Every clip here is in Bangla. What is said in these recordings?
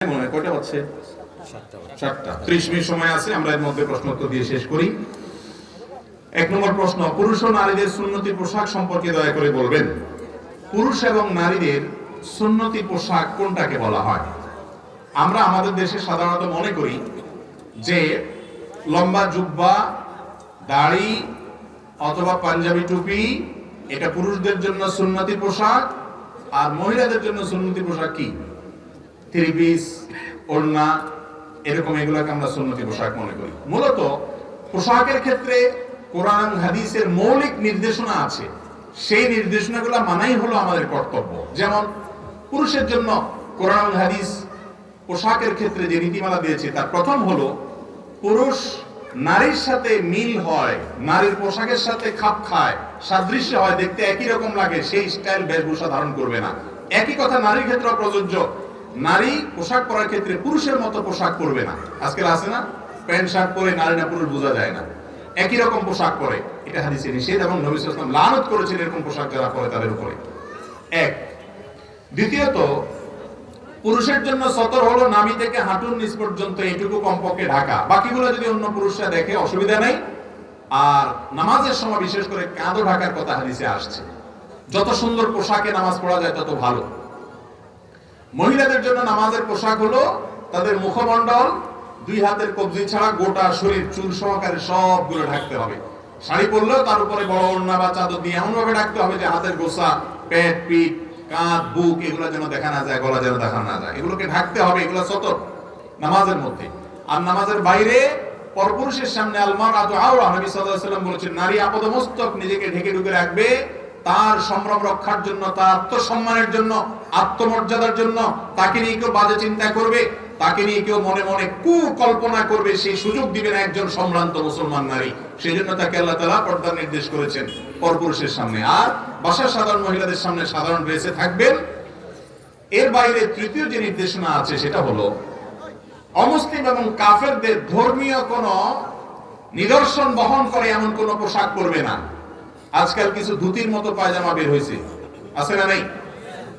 কয়টা হচ্ছে? 7টা 30 মিনিট সময় আছে, আমরা এর মধ্যে প্রশ্ন উত্তর দিয়ে শেষ করি। 1 নম্বর প্রশ্ন, পুরুষ ও নারীদের সুন্নতি পোশাক সম্পর্কে দয়া করে বলবেন। পুরুষ এবং নারীদের সুন্নতি পোশাক কোনটাকে বলা হয়? আমরা আমাদের দেশে সাধারণত মনে করি যে লম্বা জুব্বা, দাড়ি অথবা পাঞ্জাবি টুপি এটা পুরুষদের জন্য সুন্নতি পোশাক, আর মহিলাদের জন্য সুন্নতি পোশাক কি? থ্রি পিস, ওড়না, এরকম এগুলোকে আমরা সুন্নতি পোশাক মনে করি। মূলত পোশাকের ক্ষেত্রে কোরআন হাদিসের মৌলিক নির্দেশনা আছে, সেই নির্দেশনাগুলো মানাই হলো আমাদের কর্তব্য। যেমন পুরুষের জন্য কোরআন হাদিস পোশাকের ক্ষেত্রে যে নীতিমালা দিয়েছে তার প্রথম হলো পুরুষ নারীর সাথে মিল হয়, নারীর পোশাকের সাথে খাপ খায়, সাদৃশ্য হয়, দেখতে একই রকম লাগে, সেই স্টাইল বেশভূষা ধারণ করবে না। একই কথা নারীর ক্ষেত্রে প্রযোজ্য। নারী পোশাক পরার ক্ষেত্রে পুরুষের মতো পোশাক পরবে না। আজকাল আছে না, প্যান্ট শার্ট পরে নারী না পুরুষ বোঝা যায় না, একই রকম পোশাক পরে, এটা হাদিসে নিষেধ এবং নবী সাল্লাল্লাহু আলাইহি ওয়াসাল্লাম লানত করেছেন এরকম পোশাক যারা পরে তাদের উপরে। এক। দ্বিতীয়ত, পুরুষের জন্য সতর হলো নাভি থেকে হাঁটুর নিচ পর্যন্ত এইটুকু কমপক্ষে ঢাকা, বাকিগুলো যদি অন্য পুরুষরা দেখে অসুবিধা নাই। আর নামাজের সময় বিশেষ করে কাঁধও ঢাকার কথা হাদিসে আসছে। যত সুন্দর পোশাকে নামাজ পড়া যায় তত ভালো। মহিলাদের জন্য নামাজের পোশাক হলো তাদের মুখমণ্ডল, 2 হাতের কবজি ছাড়া গোটা শরীর চুল সহকারে সবগুলো ঢাকতে হবে। শাড়ি পরলেও তার উপরে বড় ওড়না বা চাদর দিয়ে এমন ভাবে ঢাকতে হবে যে হাতের গোছা, পেট, পিঠ, কাঁধ, বুক এগুলো যেন দেখা না যায়, গলা যেন দেখা না যায়, এগুলোকে ঢাকতে হবে। এগুলো সতর নামাজের মধ্যে। আর নামাজের বাইরে পরপুরুষের সামনে আলমারাতু আওরা, নবী সাল্লাল্লাহু আলাইহি ওয়াসাল্লাম বলেছেন নারী আপাদমস্তক নিজেকে ঢেকে ঢুকে রাখবে তার সম্ভ্রম রক্ষার জন্য, তার আত্মসম্মানের জন্য, আত্মমর্যাদার জন্য। তাকে নিয়ে কেউ বাজে চিন্তা করবে, তাকে নিয়ে কেউ মনে মনে কুকল্পনা করবে, সেই সুযোগ দিবেন একজন সম্ভ্রান্ত মুসলমান নারী। সেই জন্য তাকে আল্লাহ তাআলা পর্দা নির্দেশ করেছেন পরপুরুষের সামনে। আর বাসার সাধারণ মহিলাদের সামনে সাধারণ ড্রেসে থাকবেন। এর বাইরে তৃতীয় যে নির্দেশনা আছে সেটা হলো অমুসলিম এবং কাফেরদের ধর্মীয় কোন নিদর্শন বহন করে এমন কোন পোশাক পরবে না। আজকাল কিছু ধুতির মতো পায়জামা বের হয়েছে, আছে না নাই?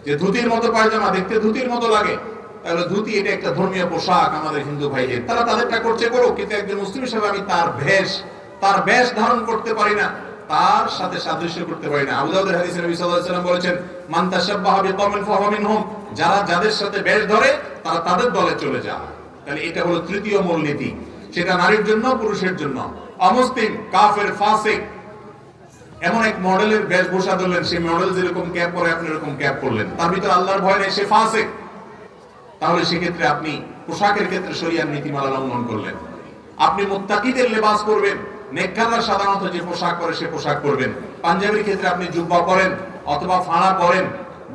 যে ধুতির মতো পায়জামা, দেখতে ধুতির মতো লাগে, তাহলে ধুতি এটা একটা ধর্মীয় পোশাক আমাদের হিন্দু ভাইদের, তারা তাদেরটা করছে করুক, কিন্তু একজন মুসলিম হিসেবে আমি তার বেশ ধারণ করতে পারি না, তার সাথে সাদৃশ্য করতে পারি না। আবু দাউদের হাদিসে নবী সাল্লাল্লাহু আলাইহি ওয়াসাল্লাম বলেছেন মান তাশাব্বাহা বিকওমিন ফাহুয়া মিনহুম, যারা যাদের সাথে বেশ ধরে তারা তাদের দলে চলে যায়। তাহলে এটা হলো তৃতীয় মূলনীতি, সেটা নারীর জন্য, পুরুষের জন্য। অমুসলিম, কাফের, ফাসিক এমন এক মডেলের বেশভূষা ধরলেন, সেই মডেল যেরকম ক্যাপ পরে আপনি এরকম ক্যাপ পরলেন, তার ভিতরে আল্লাহর ভয় নেই, সে ফাসিক। তাহলে সেক্ষেত্রে আপনি পোশাকের ক্ষেত্রে শরিয়ার নীতিমালা লঙ্ঘন করলেন। আপনি মুত্তাকিদের লেবাস করবেন, নেককাররা সাধারণত যে পোশাক পরে সে পোশাক পরবেন। পাঞ্জাবির ক্ষেত্রে আপনি জুব্বা পরেন অথবা ফাড়া পরেন।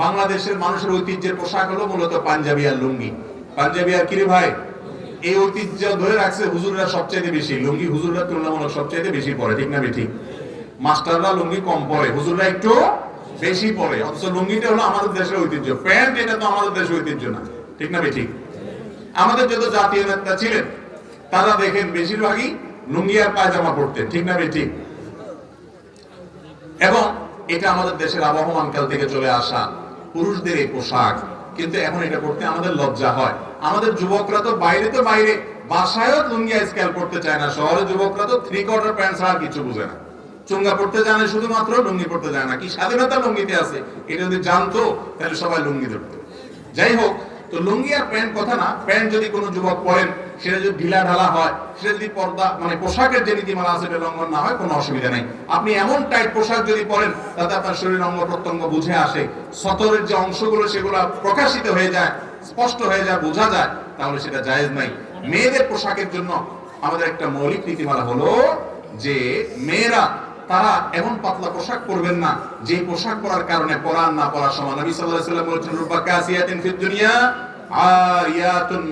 বাংলাদেশের মানুষের ঐতিহ্যের পোশাক হলো মূলত পাঞ্জাবি আর লুঙ্গি। পাঞ্জাবি আর কি রে ভাই? এই ঐতিহ্য ধরে রাখছে হুজুররা সবচেয়ে বেশি, লুঙ্গি হুজুররা তুলনামূলক সবচেয়ে বেশি পরে, ঠিক না ঠিক? মাস্টাররা লুঙ্গি কম পরে, হুজুররা একটু বেশি পরে। অথচ লুঙ্গিটা হলো আমাদের দেশের ঐতিহ্য, প্যান্ট এটা তো আমাদের দেশের ঐতিহ্য না, ঠিক না ঠিক? আমাদের যত জাতীয় নেতা ছিলেন তারা দেখেন বেশিরভাগই লুঙ্গি আর পায়জামা পরতেন, ঠিক না ঠিক? এবং এটা আমাদের দেশের আবহমান কাল থেকে চলে আসা পুরুষদের এই পোশাক, কিন্তু এখন এটা পড়তে আমাদের লজ্জা হয়। আমাদের যুবকরা তো বাইরে বাসায়ও লুঙ্গি আজকাল পড়তে চায় না। শহরের যুবকরা তো 3/4 প্যান্ট ছাড়া কিছু বুঝে না, চুঙ্গা পড়তে জানে শুধুমাত্র, লুঙ্গি পড়তে জানে না। কি স্বাধীনতা লুঙ্গিতে আছে, এটা যদি জানতো তাহলে সবাই লুঙ্গি ধরতো। যাই হোক, তো লুঙ্গি আর প্যান্ট কথা না, প্যান্ট যদি কোনো যুবক পরেন সেটা যদি ঢিলা ঢালা হয়, সেটা যদি পর্দা মানে পোশাকের যে নীতিমালা আছে এটা লঙ্ঘন না হয়, কোনো অসুবিধা নেই। আপনি এমন টাইট পোশাক যদি পরেন তাতে আপনার শরীর অঙ্গ প্রত্যঙ্গ বুঝে আসে, সতরের যে অংশগুলো সেগুলো প্রকাশিত হয়ে যায়, স্পষ্ট হয়ে যায়, বোঝা যায়, তাহলে সেটা জায়েজ নাই। মেয়েদের পোশাকের জন্য আমাদের একটা মৌলিক নীতিমালা হলো যে মেয়েরা তারা এমন পাতলা পোশাক পরবেন না যে পোশাক পরার কারণে পরার না পরার সমান। নবী সাল্লাল্লাহু আলাইহি ওয়াসাল্লাম বলেছেন রুব্বা কাসিয়াতিন ফিদ দুনিয়া আরিয়াতুন,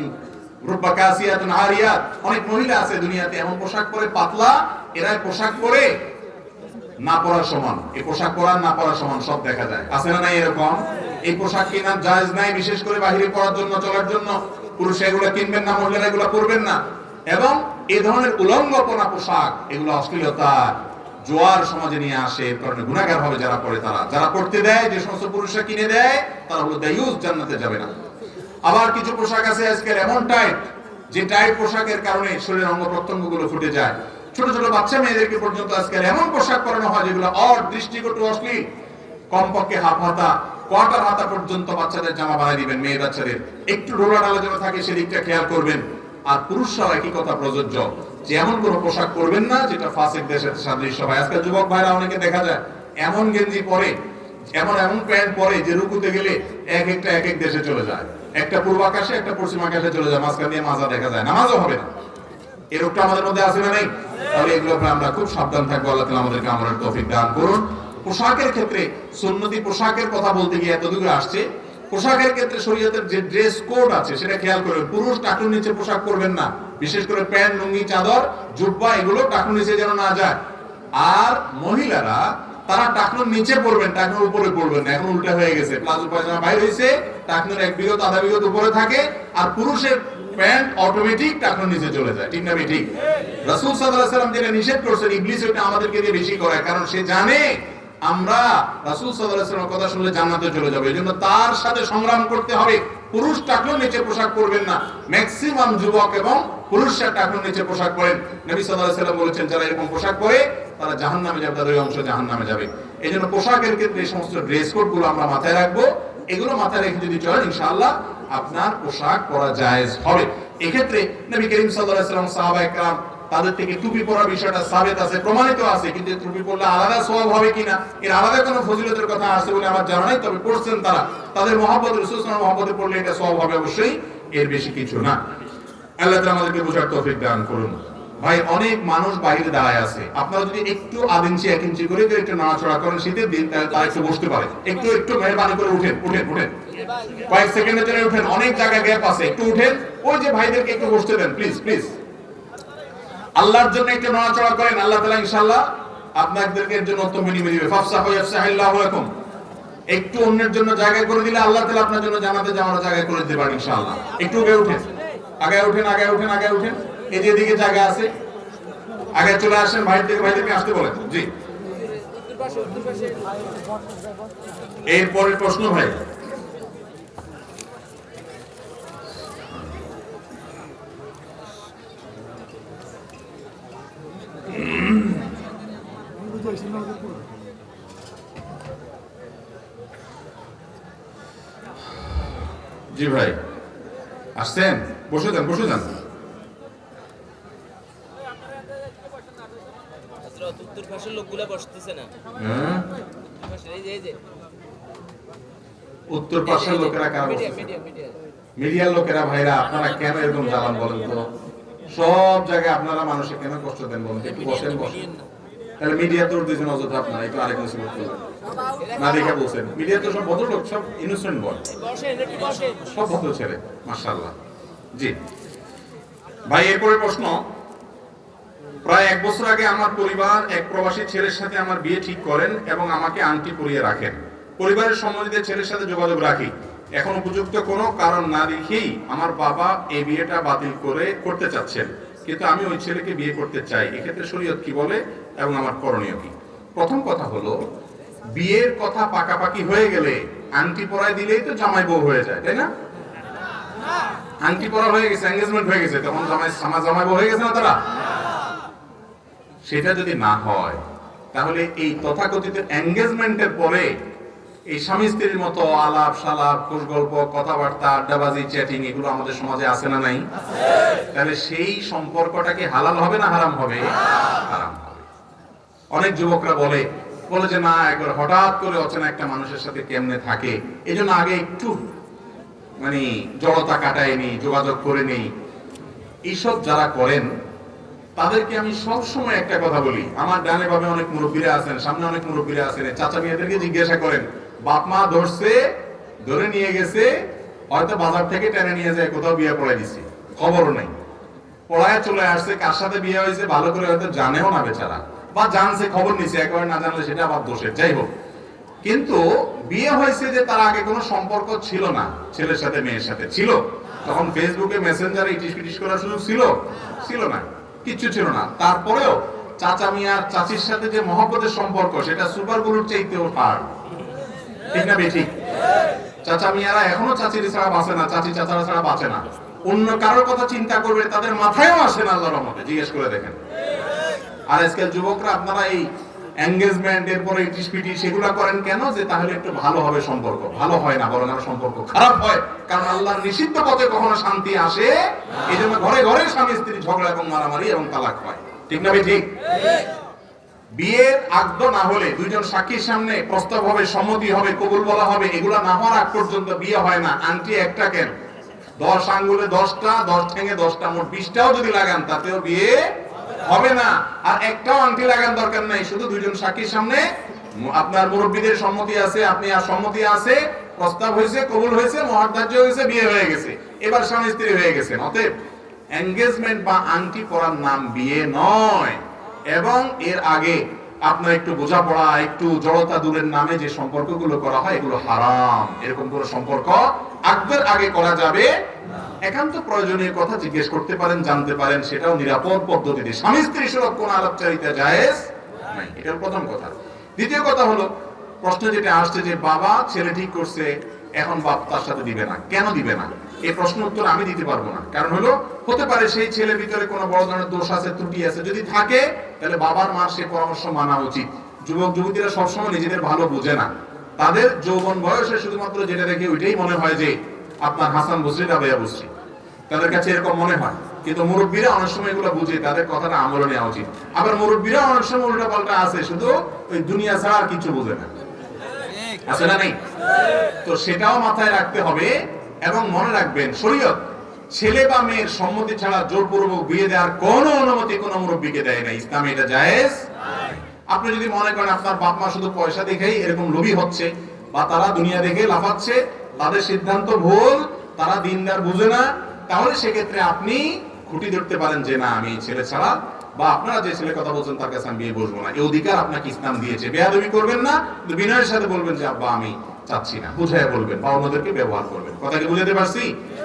রুব্বা কাসিয়াতুন আরিয়াত, অনেক মহিলা আছে দুনিয়াতে এমন পোশাক পরে পাতলা, এরা পোশাক পরে না পরার সমান। এই পোশাক পরার না পরার সমান সব দেখা যায়, আছে না নাই এরকম? এই পোশাক কেনা জায়েজ নাই, বিশেষ করে বাহিরে পরার জন্য, চলার জন্য। পুরুষ এগুলো কিনবেন না, মহিলারা এগুলো পরবেন না। এবং এই ধরনের উলঙ্গপনা পোশাক, এগুলো অশ্লীলতা জোয়ার সমাজে নিয়ে আসে, এর কারণে গুনাহগার হবে যারা পড়ে। যারা পড়তে দেয়, যে সমস্ত পুরুষরা কিনে দেয়, তারা হলো দায়ুস, জান্নাতে যাবে না। আবার কিছু পোশাক আছে আজকাল এমন টাইট, যে টাইট পোশাকের কারণে শরীরের অঙ্গ প্রত্যঙ্গগুলো ফুটে যায়। ছোট ছোট বাচ্চা মেয়েদেরকে পর্যন্ত আজকাল এমন পোশাক পরানো হয় যেগুলো দৃষ্টিকটু, অশ্লীল। কমপক্ষে হাফ হাতা, কোয়ার্টার হাতা পর্যন্ত বাচ্চাদের জামা বানিয়ে দিবেন, মেয়ে বাচ্চাদের একটু ঢোলা ঢালা যেন থাকে সেদিকটা খেয়াল করবেন। আর পুরুষরাও একই কথা প্রযোজ্য, যে এমন কোনো পোশাক করবেন না যেটা ফাসিক দেশের সাদৃশ্য হয়। আজকাল যুবক ভাইরা অনেকে দেখা যায় এমন গেঞ্জি পরে, এমন প্যান্ট পরে যে রুকুতে গেলে এক এক দেশে চলে যায়, একটা পূর্ব আকাশে একটা পশ্চিম আকাশে চলে যায়, মাঝখান দিয়ে মাজা দেখা যায়, নামাজও হবে না। এই রোগটা আমাদের মধ্যে আছে না নেই? তাহলে এগুলো আমরা খুব সাবধান থাকবো। আল্লাহ তাআলা আমাদেরকে আমলের তৌফিক দান করুন। পোশাকের ক্ষেত্রে সুন্নতি পোশাকের কথা বলতে গিয়ে এতদূর আসছে। পোশাকের ক্ষেত্রে শরীয়তের যে ড্রেস কোড আছে সেটা খেয়াল করবেন। পুরুষ টাকুর নিচে পোশাক পরবেন না, বিশেষ করে প্যান্ট, লুঙ্গি, চাদর, জুব্বা এগুলো টাকুর নিচে যেন না যায়। আর মহিলারা তারা টাকনুর নিচে পড়বেন, টাকনুর উপরে পড়বেন না। এখন উল্টা হয়ে গেছে, প্লাজো পায়জামা বাইরে হয়েছে, টাকনুর এক বিগত আধা বিগত উপরে থাকে, আর পুরুষের প্যান্ট অটোমেটিক টাকনুর নিচে চলে যায়। ঠিক না ঠিক? রাসূল সাল্লাল্লাহু আলাইহি ওয়াসাল্লাম যেটা নিষেধ করেছেন, ইবলিস ওটা আমাদেরকে দিয়ে বেশি করায়, কারণ সে জানে আমরা রাসূল সাল্লাল্লাহু আলাইহি ওয়াসাল্লামের কথা শুনলে জান্নাতে চলে যাব। এজন্য তার সাথে সংগ্রাম করতে হবে। পুরুষ টাকনুর নিচে পোশাক পরবেন না। ম্যাক্সিমাম যুবক এবং পুরুষরা টাকনুর নিচে পোশাক পরেন। নবী সাল্লাল্লাহু আলাইহি ওয়াসাল্লাম বলেছেন, যারা এরকম পোশাক পরে তারা জাহান্নামে যাবে, তাদের ওই অংশ জাহান্নামে যাবে। এজন্য পোশাকের ক্ষেত্রে এই সমস্ত ড্রেস কোড গুলো আমরা মাথায় রাখবো। এগুলো মাথায় রেখে যদি চলেন, ইনশাআল্লাহ আপনার পোশাক পরা জায়েজ হবে। এক্ষেত্রে নবী করিম সাল্লাল্লাহু আলাইহি ওয়াসাল্লাম, সাহাবায়ে কেরাম, তাদের থেকে টুপি পরার বিষয়টা সাবিত আছে, প্রমাণিত আছে। কিন্তু টুপি পরলে আলাদা সওয়াব হবে কিনা, এর আলাদা কোনো ফজিলতের কথা আছে বলে আমার জানা নাই। তবে পড়ছেন তারা, তাদের মহব্বত, রাসূল সাল্লাল্লাহু আলাইহি ওয়াসাল্লামের মহব্বতে পড়লে এটা সওয়াব হবে অবশ্যই, এর বেশি কিছু না। আল্লাহ তাআলা আমাদেরকে বোঝার তৌফিক দান করুন। ভাই, অনেক মানুষ বাইরে দাঁড়ায় আছে, আপনারা যদি একটু আধ ইঞ্চি এক ইঞ্চি করে একটু নাড়াচড়া করেন শীতের দিন, তাহলে তারা একটু বসতে পারে। একটু মেহরবানি করে উঠেন, কয়েক সেকেন্ডের জন্য উঠেন, অনেক জায়গায় গ্যাপ আছে, একটু উঠেন। ওই যে ভাইদেরকে একটু বসতে দেন প্লিজ প্লিজ, আল্লাহর জন্য একটু নড়াচড়া করেন। আল্লাহ তাআলা ইনশাআল্লাহ আপনাদেরকে এর জন্য উত্তম বিনিময় দিবে। ফাফসাহু ইয়াফসাহিল্লাহু লাকুম। একটু অন্যের জন্য জায়গা করে দিলে আল্লাহ তাআলা আপনার জন্য জান্নাতে যাওয়ার জায়গা করে দিতে পারেন ইনশাআল্লাহ। একটু উঠেন, আগে উঠেন। এই যে দিকে জায়গা আছে, আগে চলে আসেন। ভাইদেরকে আসতে বলেন। জি, এরপরের প্রশ্ন ভাই। জি ভাই, আসছেন? বসে যান। উত্তর পাশের লোকগুলা বসতেছে না। উত্তর পাশের লোকেরা কারা? মিডিয়ার লোকেরা। ভাইরা, আপনারা কেন এরকম জ্বালান বলেন তো? সব জায়গায় আপনারা মানুষকে কেন কষ্ট দেন বলেন? একটু বসেন। তাহলে মিডিয়া তোর দিয়েছেন অযথা, আপনারা একটু আরেক মুসিবত করবেন না দেখে বলছেন। মিডিয়া তো সব ভদ্রলোক, সব ইনোসেন্ট বয়, সব ভদ্র ছেলে, মাশাআল্লাহ। জি ভাই, এরপরে প্রশ্ন। প্রায় 1 বছর আগে আমার পরিবার এক প্রবাসী ছেলের সাথে আমার বিয়ে ঠিক করেন এবং আমাকে আংটি পরিয়ে রাখেন। পরিবারের সম্মতিতে ছেলের সাথে যোগাযোগ রাখি। এখন উপযুক্ত কোনো কারণ না দেখেই আমার বাবা এই বিয়েটা বাতিল করতে চাচ্ছেন, কিন্তু আমি ওই ছেলেকে বিয়ে করতে চাই। এক্ষেত্রে শরীয়ত কি বলে এবং আমার করণীয় কি? প্রথম কথা হলো, বিয়ের কথা পাকাপাকি হয়ে গেলে আংটি পরাই দিলেই তো জামাই বউ হয়ে যায়, তাই না? আংটি পরা হয়ে গেছে, এনগেজমেন্ট হয়ে গেছে, তখন জামাই বউ হয়ে গেছে না তারা? সেটা যদি না হয়, তাহলে এই তথাকথিত এনগেজমেন্টের পরে এই স্বামী স্ত্রীর মতো আলাপ সালাপ, খোশ গল্প, কথাবার্তা, আড্ডাবাজি, চ্যাটিং, এগুলো আমাদের সমাজে আছে না নাই? তাহলে সেই সম্পর্কটা কি হালাল হবে না হারাম হবে? হারাম হবে। অনেক যুবকরা বলে যে না, একবার হঠাৎ করে অচেনা একটা মানুষের সাথে কেমনে থাকে, এই জন্য আগে একটু জড়তা কাটায় নি, যোগাযোগ করে নেই। এইসব যারা করেন তাদেরকে আমি সব সময় একটা কথা বলি। আমার ডানে বামে অনেক মুরব্বীরা আছেন, সামনে অনেক মুরব্বীরা আছেন, চাচা মেয়েদেরকে জিজ্ঞাসা করেন, বাপ মা ধরে নিয়ে গেছে, হয়তো বাজার থেকে টেনে নিয়ে যায়, কোথাও বিয়ে পড়াই দিছে, খবরও নেই, পড়ায় চলে আসছে, কার সাথে বিয়ে হয়েছে ভালো করে হয়তো জানেও না বেচারা, বা জানছে, খবর নিছে, একেবারে না জানলে সেটা আবার দোষের। যাই হোক, কিন্তু বিয়ে হয়েছে যে তার আগে কোনো সম্পর্ক ছিল না, ছেলের সাথে মেয়ের সাথে ছিল, তখন ফেসবুকে মেসেঞ্জারে ইটিস পিটিস করার সুযোগ ছিল না, কিচ্ছু ছিল না। তারপরেও চাচা মিয়া চাচির সাথে যে মহব্বতের সম্পর্ক, সেটা সুপার গুলোর চাইতেও পার। ঠিক না বেঠিক? চাচা মিয়ারা এখনো চাচির ছাড়া বাঁচে না, চাচি চাচারা ছাড়া বাঁচে না। অন্য কারোর কথা চিন্তা করবে তাদের মাথায়ও আসে না আল্লাহর রহমতে, জিজ্ঞেস করে দেখেন। আর আজকাল যুবকরা আপনারা এই এনগেজমেন্ট এরপরে টিসপিটি সেগুলো করেন কেন? যে তাহলে একটু ভালো হবে সম্পর্ক। ভালো হয় না, বরং আরো সম্পর্ক খারাপ হয়। কারণ আল্লাহর নিষিদ্ধ পথে কখনো শান্তি আসে, এই জন্য ঘরে ঘরে স্বামী স্ত্রী ঝগড়া এবং মারামারি এবং তালাক হয়। ঠিক না ভাই? ঠিক। বিয়ের আগদ না হলে, দুইজন সাক্ষীর সামনে প্রস্তাব হবে, সম্মতি হবে, কবুল বলা হবে, এগুলা না হওয়ার আগ পর্যন্ত বিয়ে হয় না। আংটি একটা কেন, 10 আঙ্গুলে 10টা, 10 ঠ্যাঙে 10টা, মোট 20টাও যদি লাগান তাতেও বিয়ে হবে না। আর একটাও আংটি লাগান দরকার নাই, শুধু দুইজন সাক্ষীর সামনে আপনার মুরব্বীদের সম্মতি আছে, আপনি আর সম্মতি আছে, প্রস্তাব হয়েছে, কবুল হয়েছে, মহাধার্য হয়েছে, বিয়ে হয়ে গেছে, এবার স্বামী স্ত্রী হয়ে গেছে। অতএব এনগেজমেন্ট বা আংটি পরার নাম বিয়ে নয়। এবং এর আগে আপনার একটু বোঝাপড়া, একটু জড়তা দূরের নামে যে সম্পর্কগুলো করা হয় এগুলো হারাম। এরকম কোনো সম্পর্ক আগদের আগে করা যাবে। একান্ত প্রয়োজনীয় কথা জিজ্ঞেস করতে পারেন, জানতে পারেন, সেটাও নিরাপদ পদ্ধতিতে। স্বামী স্ত্রী সুলভ কোন আলাপচারিতা জায়েজ নাই, এটার প্রথম কথা। দ্বিতীয় কথা হলো, প্রশ্ন যেটা আসছে যে বাবা ছেলে ঠিক করছে, এখন বাপ তার সাথে দিবে না, কেন দিবে না? এই প্রশ্ন উত্তর আমি দিতে পারবো না। কারণ হলো, হতে পারে সেই ছেলের ভিতরে কোনো বড় ধরনের দোষ আছে, ত্রুটি আছে। যদি থাকে তাহলে বাবার মার সে পরামর্শ মানা উচিত। যুবক যুবতীরা সবসময় নিজেদের ভালো বোঝে না। তাদের যৌবন বয়সে শুধুমাত্র যেটা দেখে ওইটাই মনে হয় যে আপনার হাসান বসরি রাবেয়া বসরি, তাদের কাছে এরকম মনে হয়। কিন্তু মুরব্বীরা অনেক সময় এগুলো বুঝে, তাদের কথাটা আমলে নেওয়া উচিত। আবার মুরব্বীরা অনেক সময় উল্টা পাল্টা আছে, শুধু ওই দুনিয়া ছাড়া আর কিছু বোঝে না, আছে না? নেই তো সেটাও মাথায় রাখতে হবে। এবং মনে রাখবেন, শরীয়ত ছেলে বা মেয়ের সম্মতি ছাড়া জোরপূর্বক বিয়ে দেওয়ার কোনো অনুমতি কোনো মুরব্বীকে দেয় না। ইসলামে এটা জায়েজ। আপনি যদি মনে করেন আপনার বাপ মা শুধু পয়সা দেখেই এরকম লোভী হচ্ছে, বা তারা দুনিয়া দেখে লাফাচ্ছে, তাদের সিদ্ধান্ত ভুল, তারা দিনদার বুঝে না, তাহলে সেক্ষেত্রে আপনি খুঁটি ধরতে পারেন যে না, আমি ছেলে ছাড়া, বা আপনারা যে ছেলে কথা বলছেন তার কাছে আমি বিয়ে বসবো না। এই অধিকার আপনাকে ইসলাম দিয়েছে। বেয়াদবি করবেন না, কিন্তু বিনয়ের সাথে বলবেন যে আব্বা আমি চাচ্ছি না, বুঝাইয়া বলবেন, বা অন্যদেরকে ব্যবহার করবেন। কথাকে বুঝাতে পারছি?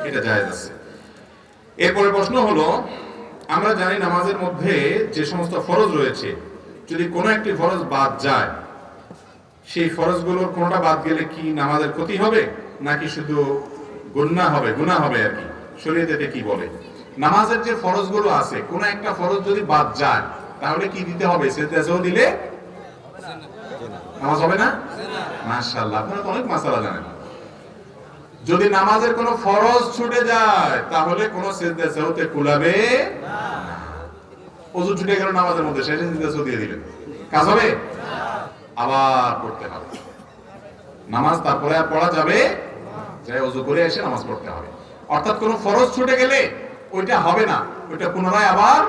এটা জায়েজ আছে। এরপরে প্রশ্ন হলো, আমরা জানি নামাজের মধ্যে যে সমস্ত ফরজ রয়েছে, যদি কোনো একটি ফরজ বাদ যায়, সেই ফরজগুলোর কোনোটা বাদ গেলে কি নামাজের ক্ষতি হবে, নাকি শুধু গুনাহ হবে আর কি? শরীয়তে এটা কি বলে? নামাজের যে ফরজগুলো আছে, কোন একটা ফরজ যদি বাদ যায় তাহলে কি দিতে হবে? সেজদাও দিলে নামাজ হবে না? মাশাআল্লাহ, আপনারা তো অনেক মাসালা জানেন। যদি নামাজের কোনো ফরজ ছুটে যায় তাহলে কোনো সেজদাতে কুলাবে না। ওযু ছুটে গেল নামাজের মধ্যে, শেষে সেজদা দিয়ে দিলেন, কাজ হবে? আবার পড়তে হবে নামাজ, তারপরে আর পড়া যাবে, যাই ওযু করে এসে নামাজ পড়তে হবে। অর্থাৎ কোনো ফরজ ছুটে গেলে ওইটা হবে না, ওইটা পুনরায় আবার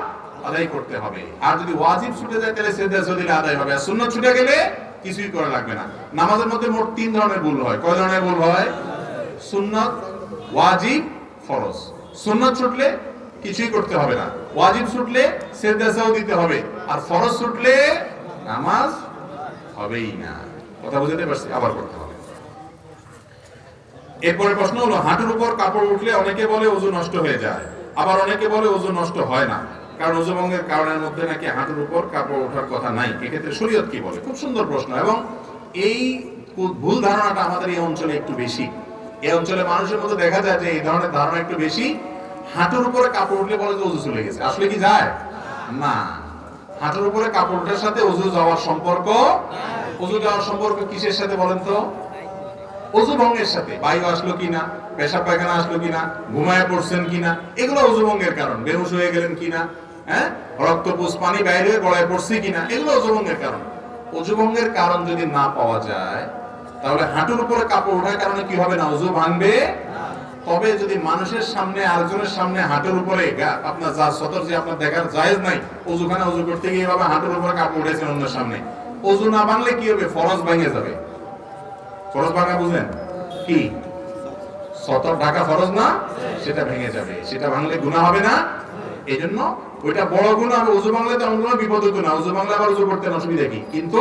আদায় করতে হবে। আর যদি ওয়াজিব ছুটে যায় তাহলে সেজদা দিলে আদায় হবে। আর সুন্নাত ছুটে গেলে কিছুই করা লাগবে না। নামাজের মধ্যে মোট 3 ধরনের ভুল হয়। কয় ধরনের ভুল হয়? সুন্নাত, ওয়াজিব, ফরজ। সুন্নাত ছুটলে কিছুই করতে হবে না, ওয়াজিব ছুটলে সেজদাও দিতে হবে, আর ফরজ ছুটলে নামাজ হবেই না। কথা বুঝতে পারছি? আবার করতে হবে। এরপরে প্রশ্ন হলো, হাঁটুর উপর কাপড় উঠলে অনেকে বলে ওযু নষ্ট হয়ে যায়, আবার অনেকে বলে ওযু নষ্ট হয় না, কারণ ওযু ভঙ্গের কারণের মধ্যে নাকি হাঁটুর উপর কাপড় ওঠার কথা নাই। এক্ষেত্রে শরীয়ত কি বলে? খুব সুন্দর প্রশ্ন। এবং এই ভুল ধারণাটা আমাদের এই অঞ্চলে একটু বেশি। এই অঞ্চলে মানুষের মধ্যে দেখা যায় যে এই ধরনের ধারণা একটু বেশি। হাঁটুর উপরে কাপড় উঠলে বলে যে ওযু চলে গেছে। আসলে কি যায়? না। হাঁটুর উপরে কাপড় ওঠার সাথে ওযু যাওয়ার সম্পর্ক, ওযু যাওয়ার সম্পর্ক কিসের সাথে বলেন তো? ওযু ভঙ্গের সাথে। বায়ু আসলো কিনা, পেশাব পায়খানা আসলো কিনা, ঘুমায় পড়ছেন কিনা, এগুলো ওযু ভঙ্গের কারণ। বেহুশ হয়ে গেলেন কিনা, রক্তপুষ পানি বাইরে হয়ে গলায় পড়ছে কিনা, এগুলো ওযু ভঙ্গের কারণ। ওযু ভঙ্গের কারণ যদি না পাওয়া যায় তাহলে হাঁটুর উপরে কাপড় ওঠার কারণে কি হবে না? ওযু ভাঙবে। তবে যদি মানুষের সামনে, আরেকজনের সামনে হাঁটুর উপরে আপনার যা সতর যে আপনার দেখার জায়েজ নাই, ওযুখানে ওযু করতে গিয়ে এভাবে হাঁটুর উপরে কাপড় উঠেছেন অন্যের সামনে, ওযু না ভাঙলে কি হবে? ফরজ ভেঙে যাবে। ফরজ ভাঙা বুঝেন কি? সতর ঢাকা ফরজ না, সেটা ভেঙে যাবে। সেটা ভাঙলে গুনাহ হবে না। এই জন্য ওইটা বড় গুনাহ হবে। ওযু ভাঙলে তেমন কোনো বিপদ হতো না। ওযু ভাঙলে আবার ওযু করতে অসুবিধা কি? কিন্তু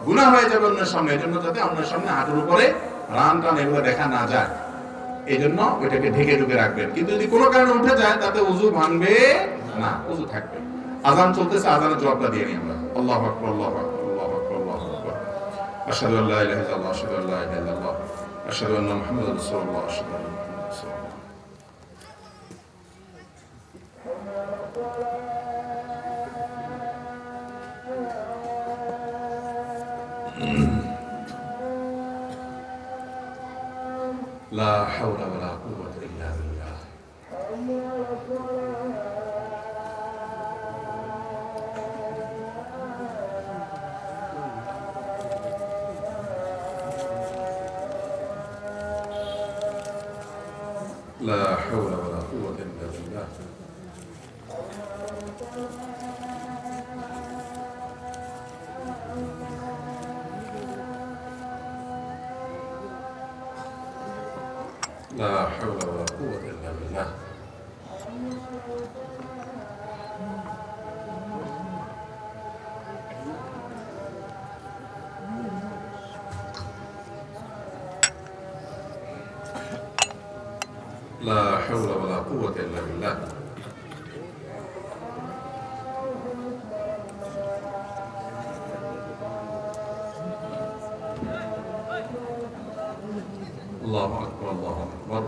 গুনাহ হয়ে যাবে অন্যের সামনে। এই জন্য যাতে অন্যের সামনে হাঁটুর উপরে রান টান এগুলো দেখা না যায়, এই জন্য ওইটাকে ঢেকে ঢুকে রাখবেন। কিন্তু যদি কোনো কারণে উঠে যায় তাতে ওযু ভাঙবে না, ওযু থাকবে। আযান চলতেছে, আযানের জবাবটা দিয়ে নিই আমরা। আল্লাহু আকবার, আল্লাহু আকবার, আল্লাহু আকবার, আল্লাহু আকবার। আশহাদু আল্লা ইলাহা ইল্লাল্লাহ, আশহাদু আল্লা ইলাহা ইল্লাল্লাহ, আশহাদু আন্না মুহাম্মাদার রাসূলুল্লাহ, আশহাদু আন্না মুহাম্মাদার রাসূলুল্লাহ। লা হাওলা ওয়ালা কুওয়াতা ইল্লা বিল্লাহ। লা হাওলা ওয়ালা কুওয়াতা ইল্লা বিল্লাহ। লা হাওলা ওয়ালা কুওয়াতা ইল্লা বিল্লাহ। লা হাওলা ওয়ালা কুওয়াতা ইল্লা বিল্লাহ। আল্লাহু আকবার, আল্লাহু আকবার।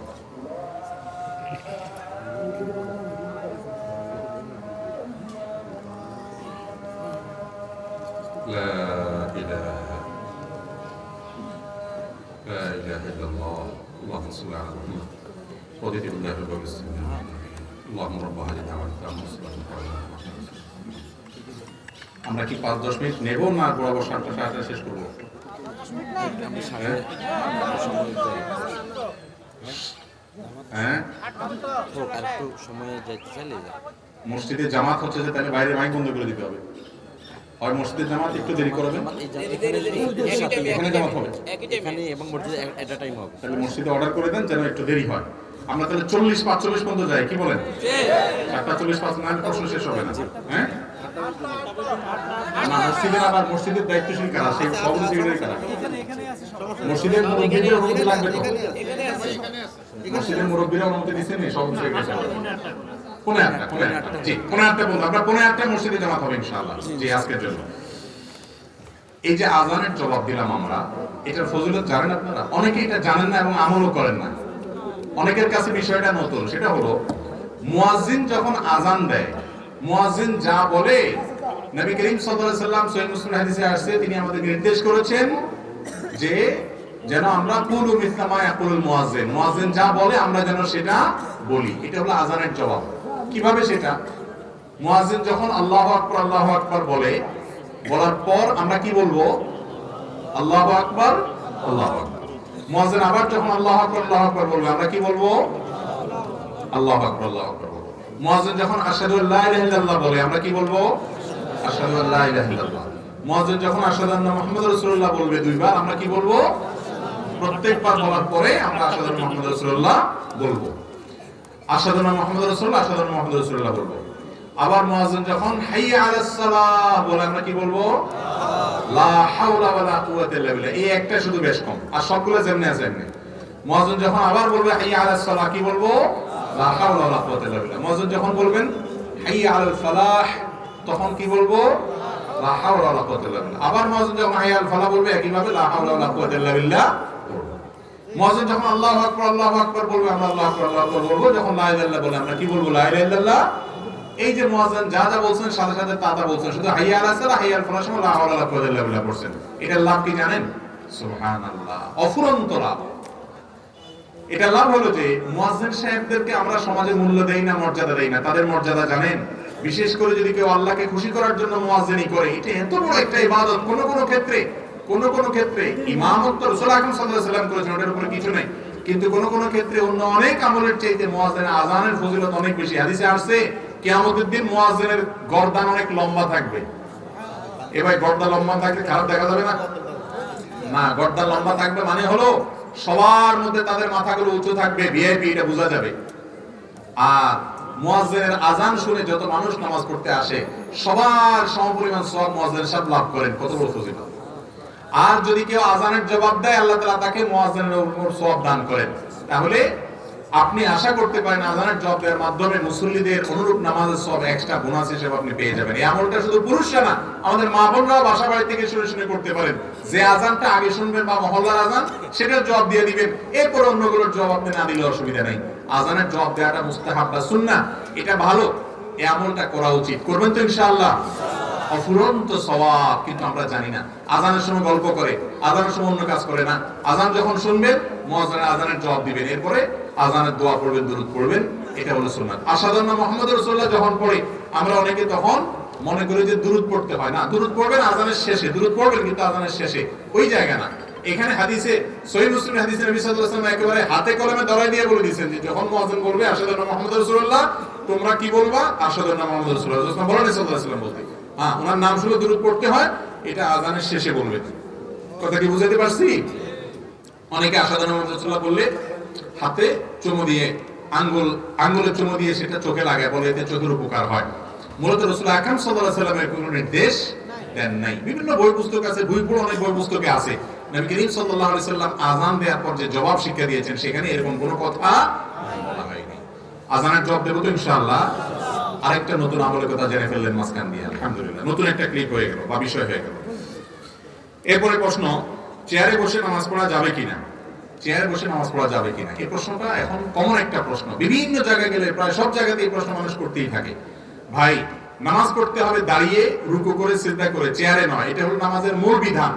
لا إله إلا الله. اللهم صل على محمد. رضيت بالله ربا بالسنة. اللهم رب هذه الدعوة التامة والصلاة القائمة. আমরা কি 5-10 মিনিট নেব না বরাবর 7টা শেষ করব? হ্যাঁ, মসজিদে জামাত হচ্ছে যে তাহলে বাইরে মাইক বন্ধ করে দিতে হবে। হয় মসজিদের জামাত একটু দেরি করবেন, এখানে জামাত হবে তাহলে মসজিদে অর্ডার করে দেন যেন একটু দেরি হয়। আমরা তাহলে 40-45 পর্যন্ত যাই, কি বলেন? 7:40-5 না প্রশ্ন শেষ হবে না। হ্যাঁ, না মসজিদের আবার মসজিদের দায়িত্বশীল কারা? সেই সভাপতি সেক্রেটারি কারা? মসজিদের মুরব্বীদের অনুমতি লাগবে তো? মসজিদের মুরব্বীরা অনুমতি দিচ্ছেন সভাপতি সেক্রেটারি? 8:30 জি 8:30 বলুন, আমরা 8:30 মসজিদে জামাত হবে ইনশাআল্লাহ। জি আজকের জন্য এই যে আযানের জবাব দিলাম আমরা, এটার ফজিলত জানেন আপনারা? অনেকে এটা জানেন না এবং আমলও করেন না। অনেকের কাছে বিষয়টা নতুন। সেটা হলো মুয়াজ্জিন যখন আযান দেয়, মুয়াজ্জিন যা বলে, নবী করিম সাল্লাল্লাহু আলাইহি সাল্লাম সহিহ মুসলিম হাদিসে আসছে, তিনি আমাদের নির্দেশ করেছেন যে যেন আমরা কুলু মিসলা মা ইয়াকুলুল মুয়াজ্জিন, মুয়াজ্জিন যা বলে আমরা যেন সেটা বলি। এটা হলো আযানের জবাব। কিভাবে সেটা? মুয়াজ্জিন যখন আল্লাহু আকবার বলে, বলার পর আমরা কি বলবো? আল্লাহু আকবার, আল্লাহু আকবার। মুয়াজ্জিন আবার যখন আল্লাহু আকবার বলবে, আমরা কি বলবো? আল্লাহু আকবার, আল্লাহু আকবার বলবো। মুয়াজ্জিন যখন আশহাদু আল্লা ইলাহা ইল্লাল্লাহ বলে, আমরা কি বলবো? আশহাদু আল্লা ইলাহা ইল্লাল্লাহ। মুয়াজ্জিন যখন আশহাদু আন্না মুহাম্মাদুর রাসূলুল্লাহ বলবে দুইবার, আমরা কি বলবো? প্রত্যেকবার বলার পরে আমরা আশহাদু আন্না মুহাম্মাদুর রাসূলুল্লাহ বলবো। আশহাদু আন্না মুহাম্মাদুর রাসূলুল্লাহ, আশহাদু আন্না মুহাম্মাদুর রাসূলুল্লাহ বলবো। আবার মুয়াজ্জিন যখন হাইয়া আলাস সালাহ বলে, আমরা কি বলবো? লা হাওলা ওয়ালা কুওয়াতা ইল্লা বিল্লাহ। এই একটা শুধু বেশ কম, আর সবগুলো যেমনি আছে এমনি। মুয়াজ্জিন যখন আবার বলবে হাইয়া আলাস সালাহ, কি বলবো? লা হাওলা ওয়ালা কুওয়াতা ইল্লা বিল্লাহ। মুয়াজ্জিন যখন বলবেন হাইয়া আলাল ফালাহ, তখন কি বলবো? লা হাওলা ওয়ালা কুওয়াতা ইল্লা বিল্লাহ। আবার মুয়াজ্জিন যখন হাইয়া আলাল ফালাহ বলবে, একই ভাবে লা হাওলা ওয়ালা কুওয়াতা ইল্লা বিল্লাহ। মুয়াজ্জিন যখন আল্লাহু আকবার বলবে, আমরা আল্লাহু আকবার বলবো। যখন লা ইলাহা ইল্লাল্লাহ বলে, আমরা কি বলবো? লা ইলাহা ইল্লাল্লাহ। এই যে মুয়াজ্জিন যা যা বলছেন সাথে সাথে তা বলছেন, শুধু হাইয়া আলাস সালাহ হাইয়া আল ফালাহ সময় লা হাওলা ওয়ালা কুওয়াতা ইল্লা বিল্লাহ পড়ছেন। এটার লাভ কি জানেন? সুবহানাল্লাহ, অফুরন্ত লাভ। এটা লাভ হলো যে মুয়াজ্জিন সাহেবদেরকে আমরা সমাজে মূল্য দেই না, মর্যাদা দেই না। তাদের মর্যাদা জানেন? বিশেষ করে যদি কেউ আল্লাহকে খুশি করার জন্য মুয়াজ্জিনি করে, এটা এত বড় একটা ইবাদত। কোন কোন ক্ষেত্রে ইমামত তো রাসূল আকরাম সাল্লাল্লাহু আলাইহি ওয়াসাল্লাম করেছেন, ওটার উপরে কিছু নেই। কিন্তু কোন ক্ষেত্রে অন্য অনেক আমলের চাইতে মুয়াজ্জিনের আযানের ফজিলত অনেক বেশি। হাদিসে আসছে কিয়ামতের দিন মুয়াজ্জিনের গর্দান অনেক লম্বা থাকবে। এবার গর্দান লম্বা থাকলে খারাপ দেখা যাবে না? না, গর্দান লম্বা থাকবে মানে হলো সবার মধ্যে তাদের মাথাগুলো উঁচু থাকবে, ভিআইপি, এটা বোঝা যাবে। আর মুয়াজ্জিনের আযান শুনে যত মানুষ নামাজ পড়তে আসে, সবার সমপরিমাণ সওয়াব মুয়াজ্জিন সাহেব লাভ করেন। কত বড় ফজিলত! আর যদি কেউ আযানের জবাব দেয়, আল্লাহ তাআলা তাকে মুয়াজ্জিনের উপর সওয়াব দান করেন। তাহলে আপনি আশা করতে পারেন আযানের জবাব দেওয়ার মাধ্যমে মুসল্লিদের অনুরূপ নামাজের সব এক্সট্রা বোনাস হিসেবে আপনি পেয়ে যাবেন। এই আমলটা শুধু পুরুষরা না, আমাদের মা বোনরাও বাসা বাড়ি থেকে শুনে শুনে করতে পারেন। যে আযানটা আগে শুনবেন বা মহল্লার আযান, সেটার জবাব দিয়ে দিবেন, এরপর অন্যগুলোর জবাব আপনি না দিলে অসুবিধা নেই। আযানের জবাব দেওয়াটা মুস্তাহাব বা সুন্নাহ, এটা ভালো, এই আমলটা করা উচিত। করবেন তো ইনশাআল্লাহ? অফুরন্ত সওয়াব। কিন্তু আমরা জানি না, আযানের সময় গল্প করে, আযানের সময় অন্য কাজ করে না। আযান যখন শুনবেন মুয়াজ্জিন আযানের জবাব দিবেন, এরপরে আযানের দোয়া পড়বেন, দুরূদ পড়বেন, এটা হলো সুন্নাত। আশহাদু আন্না মুহাম্মাদুর রাসূলুল্লাহ যখন পড়ি, আমরা অনেকে তখন মনে করি যে দুরূদ পড়তে হয় না। দুরূদ পড়বেন আযানের শেষে, দুরূদ পড়বেন কিন্তু আযানের শেষে, ওই জায়গা না। এখানে হাদিসে, সহিহ মুসলিম হাদিসে নবী সাল্লাল্লাহু আলাইহি ওয়াসাল্লাম একেবারে হাতে কলমে ধরাই দিয়ে বলে দিয়েছেন যে যখন মুয়াজ্জিন বলবে আশহাদু আন্না মুহাম্মাদুর রাসূলুল্লাহ, তোমরা কি বলবা? আশহাদু আন্না মুহাম্মাদুর রাসূলুল্লাহ। রাসূলুল্লাহ বলেন সাল্লাল্লাহু আলাইহি ওয়াসাল্লাম বলতে, হ্যাঁ, ওনার নাম শুনে দুরূদ পড়তে হয়, এটা আযানের শেষে বলবেন। কথা কি বুঝাতে পারছি? অনেকে আশহাদু আন্না মুহাম্মাদুর রাসূলুল্লাহ বললে হাতে চুমু দিয়ে, আঙ্গুলে চুমু দিয়ে সেটা চোখে লাগায়, বলে এতে চোখের উপকার হয়। মূলত রাসূল আকরাম সাল্লাল্লাহু আলাইহি ওয়াসাল্লামের কোনো নির্দেশ দেন নাই। বিভিন্ন বই পুস্তক আছে, বইগুলো অনেক বই পুস্তকে আছে। নবী করিম সাল্লাল্লাহু আলাইহি ওয়াসাল্লাম আযান দেওয়ার পর যে জবাব শিক্ষা দিয়েছেন, সেখানে এরকম কোনো কথা বলা হয়নি। আযানের জবাব দেব তো ইনশাআল্লাহ। আরেকটা নতুন আমলের কথা জেনে ফেললেন মাঝখান দিয়ে, আলহামদুলিল্লাহ, নতুন একটা ক্লিপ হয়ে গেল বা বিষয় হয়ে গেল। এরপরে প্রশ্ন, চেয়ারে বসে নামাজ পড়া যাবে কিনা? চেয়ারে বসে নামাজ পড়া যাবে কিনা, এই প্রশ্নটা এখন কমন একটা প্রশ্ন। বিভিন্ন জায়গায় গেলে প্রায় সব জায়গাতে এই প্রশ্ন মানুষ করতেই থাকে। ভাই, নামাজ পড়তে হবে দাঁড়িয়ে, রুকু করে, সিজদা করে, চেয়ারে নয়। এটা হলো নামাজের মূল বিধান।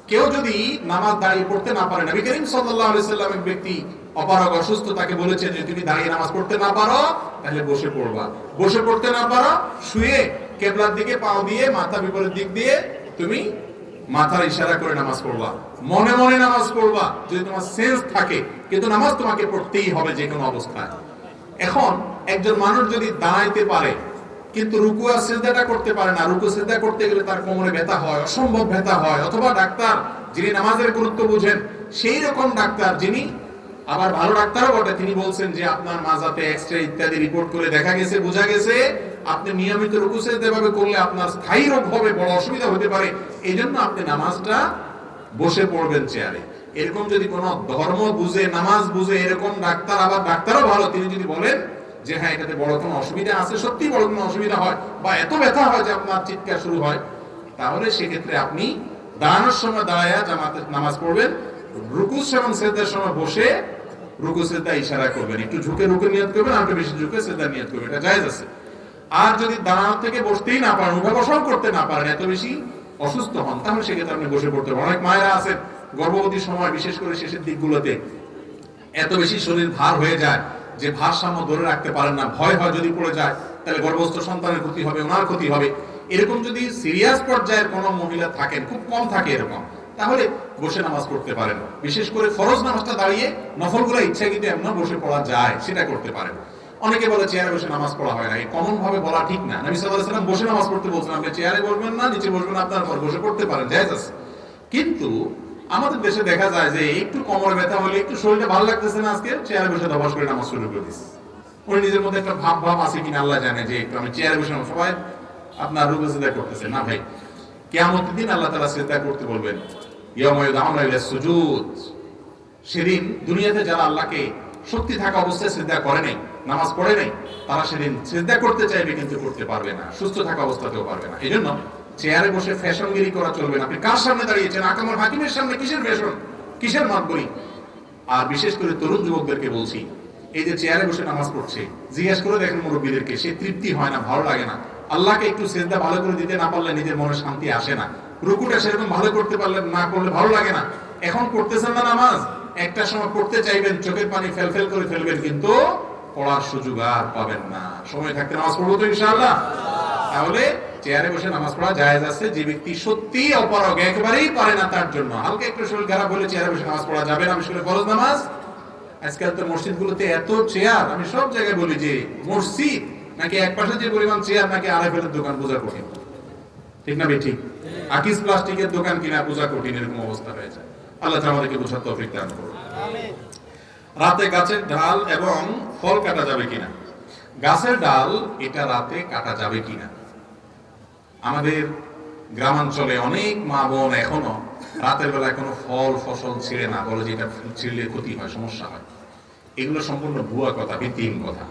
কেউ যদি নামাজ দাঁড়িয়ে পড়তে না পারে, নবী করিম সাল্লাল্লাহু আলাইহি ওয়াসাল্লাম এক ব্যক্তি অপারগ অসুস্থ, তাকে বলেছেন যে তুমি দাঁড়িয়ে নামাজ পড়তে না পারো তাহলে বসে পড়বা। বসে পড়তে না পারো, শুয়ে কিবলার দিকে পাও দিয়ে, মাথা বিপরীত দিক দিয়ে তুমি মাথার ইশারা করে নামাজ পড়বা। মনে মনে নামাজ পড়বা যদি তোমার সেন্স থাকে, কিন্তু নামাজ তোমাকে পড়তেই হবে যে কোনো অবস্থায়। এখন একজন মানুষ যদি দাঁড়াইতে পারে কিন্তু রুকু আর সিজদাটা করতে পারে না, রুকু সিজদা করতে গেলে তার কোমরে ব্যথা হয়, অসম্ভব ব্যথা হয়, অথবা ডাক্তার যিনি নামাজের গুরুত্ব বুঝেন, সেই রকম ডাক্তার যিনি আবার ভালো ডাক্তারও বটে, তিনি বলছেন যে আপনার মাজাতে এক্সরে ইত্যাদি রিপোর্ট করে দেখা গেছে, বোঝা গেছে আপনি নিয়মিত রুকু সিজদা ভাবে করলে আপনার স্থায়ী রোগ হবে, বড় অসুবিধা হতে পারে, এই জন্য আপনি নামাজটা বসে পড়বেন চেয়ারে। এরকম যদি কোনো ধর্ম বুঝে, নামাজ বুঝে এরকম ডাক্তার, আবার ডাক্তারও ভালো, তিনি যদি বলেন যে হ্যাঁ এটাতে বড় কোনো অসুবিধা আছে, সত্যি বড় কোনো অসুবিধা হয় বা এত ব্যথা হয় যে আপনার চিৎকার শুরু হয়, তাহলে সেক্ষেত্রে আপনি দাঁড়ানোর সময় দাঁড়ায়া জামাতে নামাজ পড়বেন, রুকু এবং সিজদার সময় বসে রুকু সিজদা ইশারা করবেন, একটু ঝুঁকে রুকু নিয়ত করবেন, আর একটু বেশি ঝুঁকে সিজদা নিয়ত করবেন, এটা জায়েজ আছে। আর যদি দাঁড়ানো থেকে বসতেই না পারেন, উঠা বসাও করতে না পারেন, এত বেশি অসুস্থ হন, তাহলে সেক্ষেত্রে আপনি বসে পড়তে পারেন। অনেক মায়েরা আছেন গর্ভবতীর সময়, বিশেষ করে শেষের দিকগুলোতে এত বেশি শরীর ভার হয়ে যায় যে ভারসাম্য ধরে রাখতে পারেন না, ভয় হয় যদি পড়ে যায় তাহলে গর্ভস্থ সন্তানের ক্ষতি হবে, ওনার ক্ষতি হবে। এরকম যদি সিরিয়াস পর্যায়ের কোনো মহিলা থাকেন, খুব কম থাকে এরকম, তাহলে বসে নামাজ পড়তে পারেন। বিশেষ করে ফরজ নামাজটা দাঁড়িয়ে, নফলগুলো ইচ্ছা কিন্তু এমন বসে পড়া যায়, সেটা করতে পারেন। অনেকে বলে চেয়ারে বসে নামাজ পড়া হয় না, এই কমন ভাবে বলা ঠিক না। নবী সাল্লাল্লাহু আলাইহি ওয়াসাল্লাম বসে নামাজ পড়তে বলছেন, আপনি চেয়ারে বসবেন না, নিচে বসবেন, আপনার পর বসে পড়তে পারেন, জায়েজ আছে। কিন্তু আমাদের দেশে দেখা যায় যে একটু কোমরে ব্যথা হলে, একটু শরীরটা ভালো লাগতেছে না আজকে, চেয়ারে বসে দবাস করে নামাজ শুরু করে দিচ্ছে। ওই নিজের মধ্যে একটা ভাব আছে কিনা আল্লাহ জানে, যে একটু আমি চেয়ারে বসে, সবাই আপনার রুকু সিজদা করতেছে না। ভাই, কিয়ামতের দিন আল্লাহ তাআলা সিজদা করতে বলবেন, ইয়াউমা ইউদআউনা ইলা সুজুদ। সেদিন দুনিয়াতে যারা আল্লাহকে শক্তি থাকা অবস্থায় সিজদা করে নাই, নামাজ পড়ে নাই, তারা সেদিন সিজদা করতে চাইবে কিন্তু করতে পারবে না, সুস্থ থাকা অবস্থাতেও পারবে না। এই জন্য চেয়ারে বসে ফ্যাশনগিরি করা চলবে না। আপনি কার সামনে দাঁড়িয়েছেন? আকামুল হাকিমের সামনে, কিসের ফ্যাশন, কিসের মাতবরি? আর বিশেষ করে তরুণ যুবকদেরকে বলছি, এই যে চেয়ারে বসে নামাজ পড়ছে, জিজ্ঞেস করে দেখেন মুরব্বীদেরকে, সে তৃপ্তি হয় না, ভালো লাগে না। আল্লাহকে একটু সিজদা ভালো করে দিতে না পারলে নিজের মনে শান্তি আসে না, রুকুটা সেরকম ভালো করতে পারলে না করলে ভালো লাগে না। এখন করতেছেন না নামাজ, একটা সময় পড়তে চাইবেন, চোখের পানি ফেল করে ফেলবেন, কিন্তু পড়ার সুযোগ আর পাবেন না। সময় থাকতে নামাজ পড়বো তো ইনশাআল্লাহ। তাহলে চেয়ারে বসে নামাজ পড়া জায়েজ আছে। যে ব্যক্তি সত্যি অপারগ, একেবারেই পারে না, তার জন্য হালকা একটু শরীর খারাপ হলে চেয়ারে বসে নামাজ পড়া যাবে না, বিশেষ করে ফরজ নামাজ। আজকাল তো মসজিদগুলোতে এত চেয়ার, আমি সব জায়গায় বলি যে মসজিদ নাকি এক পাশে যে পরিমাণ চেয়ার, নাকি আড়াইফেলের দোকান বোঝা কঠিন, ঠিক না? ঠিক, আকিস প্লাস্টিকের দোকান কিনা বোঝা কঠিন, এরকম অবস্থা হয়ে যায়। আল্লাহ আমাদেরকে বোঝার তৌফিক দান করুন। রাতে গাছের ডাল এবং ফল কাটা যাবে কিনা? গাছের ডাল এটা রাতে কাটা যাবে কিনা? আমাদের গ্রামাঞ্চলে অনেক মা বোন এখনো রাতের বেলায় কোনো ফল ফসল ছিঁড়ে না, বলে যে এটা ছিঁড়লে ক্ষতি হয়, সমস্যা হয়। এগুলো সম্পূর্ণ ভুয়া কথা, ভিত্তিহীন কথা।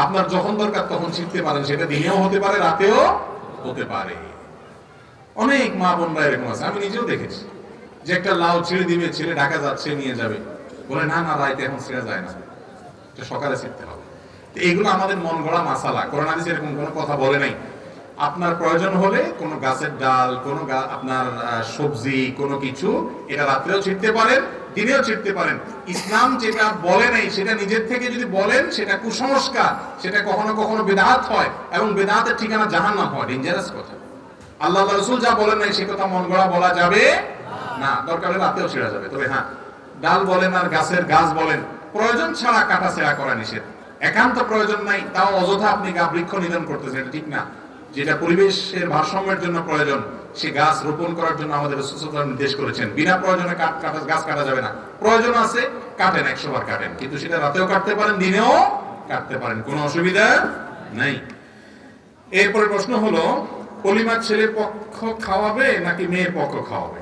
আপনার যখন দরকার তখন ছিঁড়তে পারেন, সেটা দিনেও হতে পারে, রাতেও হতে পারে। অনেক মা বোনরা এরকম আছে, আমি নিজেও দেখেছি যে একটা লাউ ছিঁড়ে দিবে, ছেলে ঢাকা যাচ্ছে নিয়ে যাবে, বলে না না রাইতে এখন ছেড়ে যায় না, সকালে ছিঁড়তে হবে। এগুলো আমাদের মন গড়া মাসালা, কোরআন হাদিসে এরকম কোনো কথা বলে নাই। আপনার প্রয়োজন হলে কোনো গাছের ডাল, কোনো আপনার সবজি, কোনো কিছু, এটা রাত্রেও ছিঁড়তে পারেন, দিনেও ছিঁড়তে পারেন। ইসলাম যেটা বলে নাই সেটা নিজের থেকে যদি বলেন সেটা কুসংস্কার, সেটা কখনো কখনো বিদআত হয়, এবং বিদআতের ঠিকানা জাহান্নাম হয়, ডেঞ্জারাস কথা। আল্লাহ রাসূল যা বলেন নাই সে কথা মন গড়া বলা যাবে না, দরকার হলে রাতেও ছেড়া যাবে। তবে হ্যাঁ, ডাল বলেন আর গাছের গাছ বলেন, প্রয়োজন ছাড়া কাটা ছেঁড়া করা নিষেধ। একান্ত প্রয়োজন নাই তাও অযথা আপনি বৃক্ষ নিধন করতেছেন, এটা ঠিক না। যেটা পরিবেশের ভারসাম্যের জন্য প্রয়োজন, সে গাছ রোপণ করার জন্য আমাদের রাসূল সাল্লাল্লাহু আলাইহি ওয়াসাল্লাম নির্দেশ করেছেন। বিনা প্রয়োজনে গাছ কাটা যাবে না। প্রয়োজন আছে কাটেন, 100 বার কাটেন, কিন্তু সেটা রাতেও কাটতে পারেন, দিনেও কাটতে পারেন, কোনো অসুবিধা নাই। এরপরে প্রশ্ন হলো, ওলিমা ছেলের পক্ষ খাওয়াবে নাকি মেয়ের পক্ষ খাওয়াবে?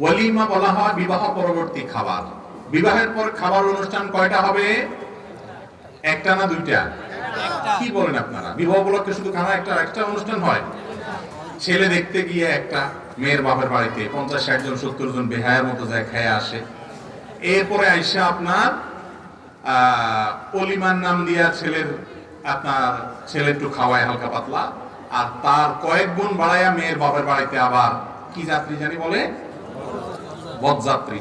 ওলিমা বলা হয় বিবাহ পরবর্তী খাবার। বিবাহের পর খাবার অনুষ্ঠান কয়টা হবে? একটা না দুইটা? কি বলেন আপনারা? বিবাহ উপলক্ষে শুধু খানা একটা অনুষ্ঠান হয়? ছেলে দেখতে গিয়ে একটা মেয়ের বাপের বাড়িতে 50-60 জন 70 জন বেহায়ার মতো যায় খেয়ে আসে। এরপরে আইসা আপনার অলিমার নাম দিয়া ছেলে একটু খাওয়ায় হালকা পাতলা, আর তার কয়েক গুণ বাড়াইয়া মেয়ের বাপের বাড়িতে আবার কি যাত্রী জানি বলে, বরযাত্রী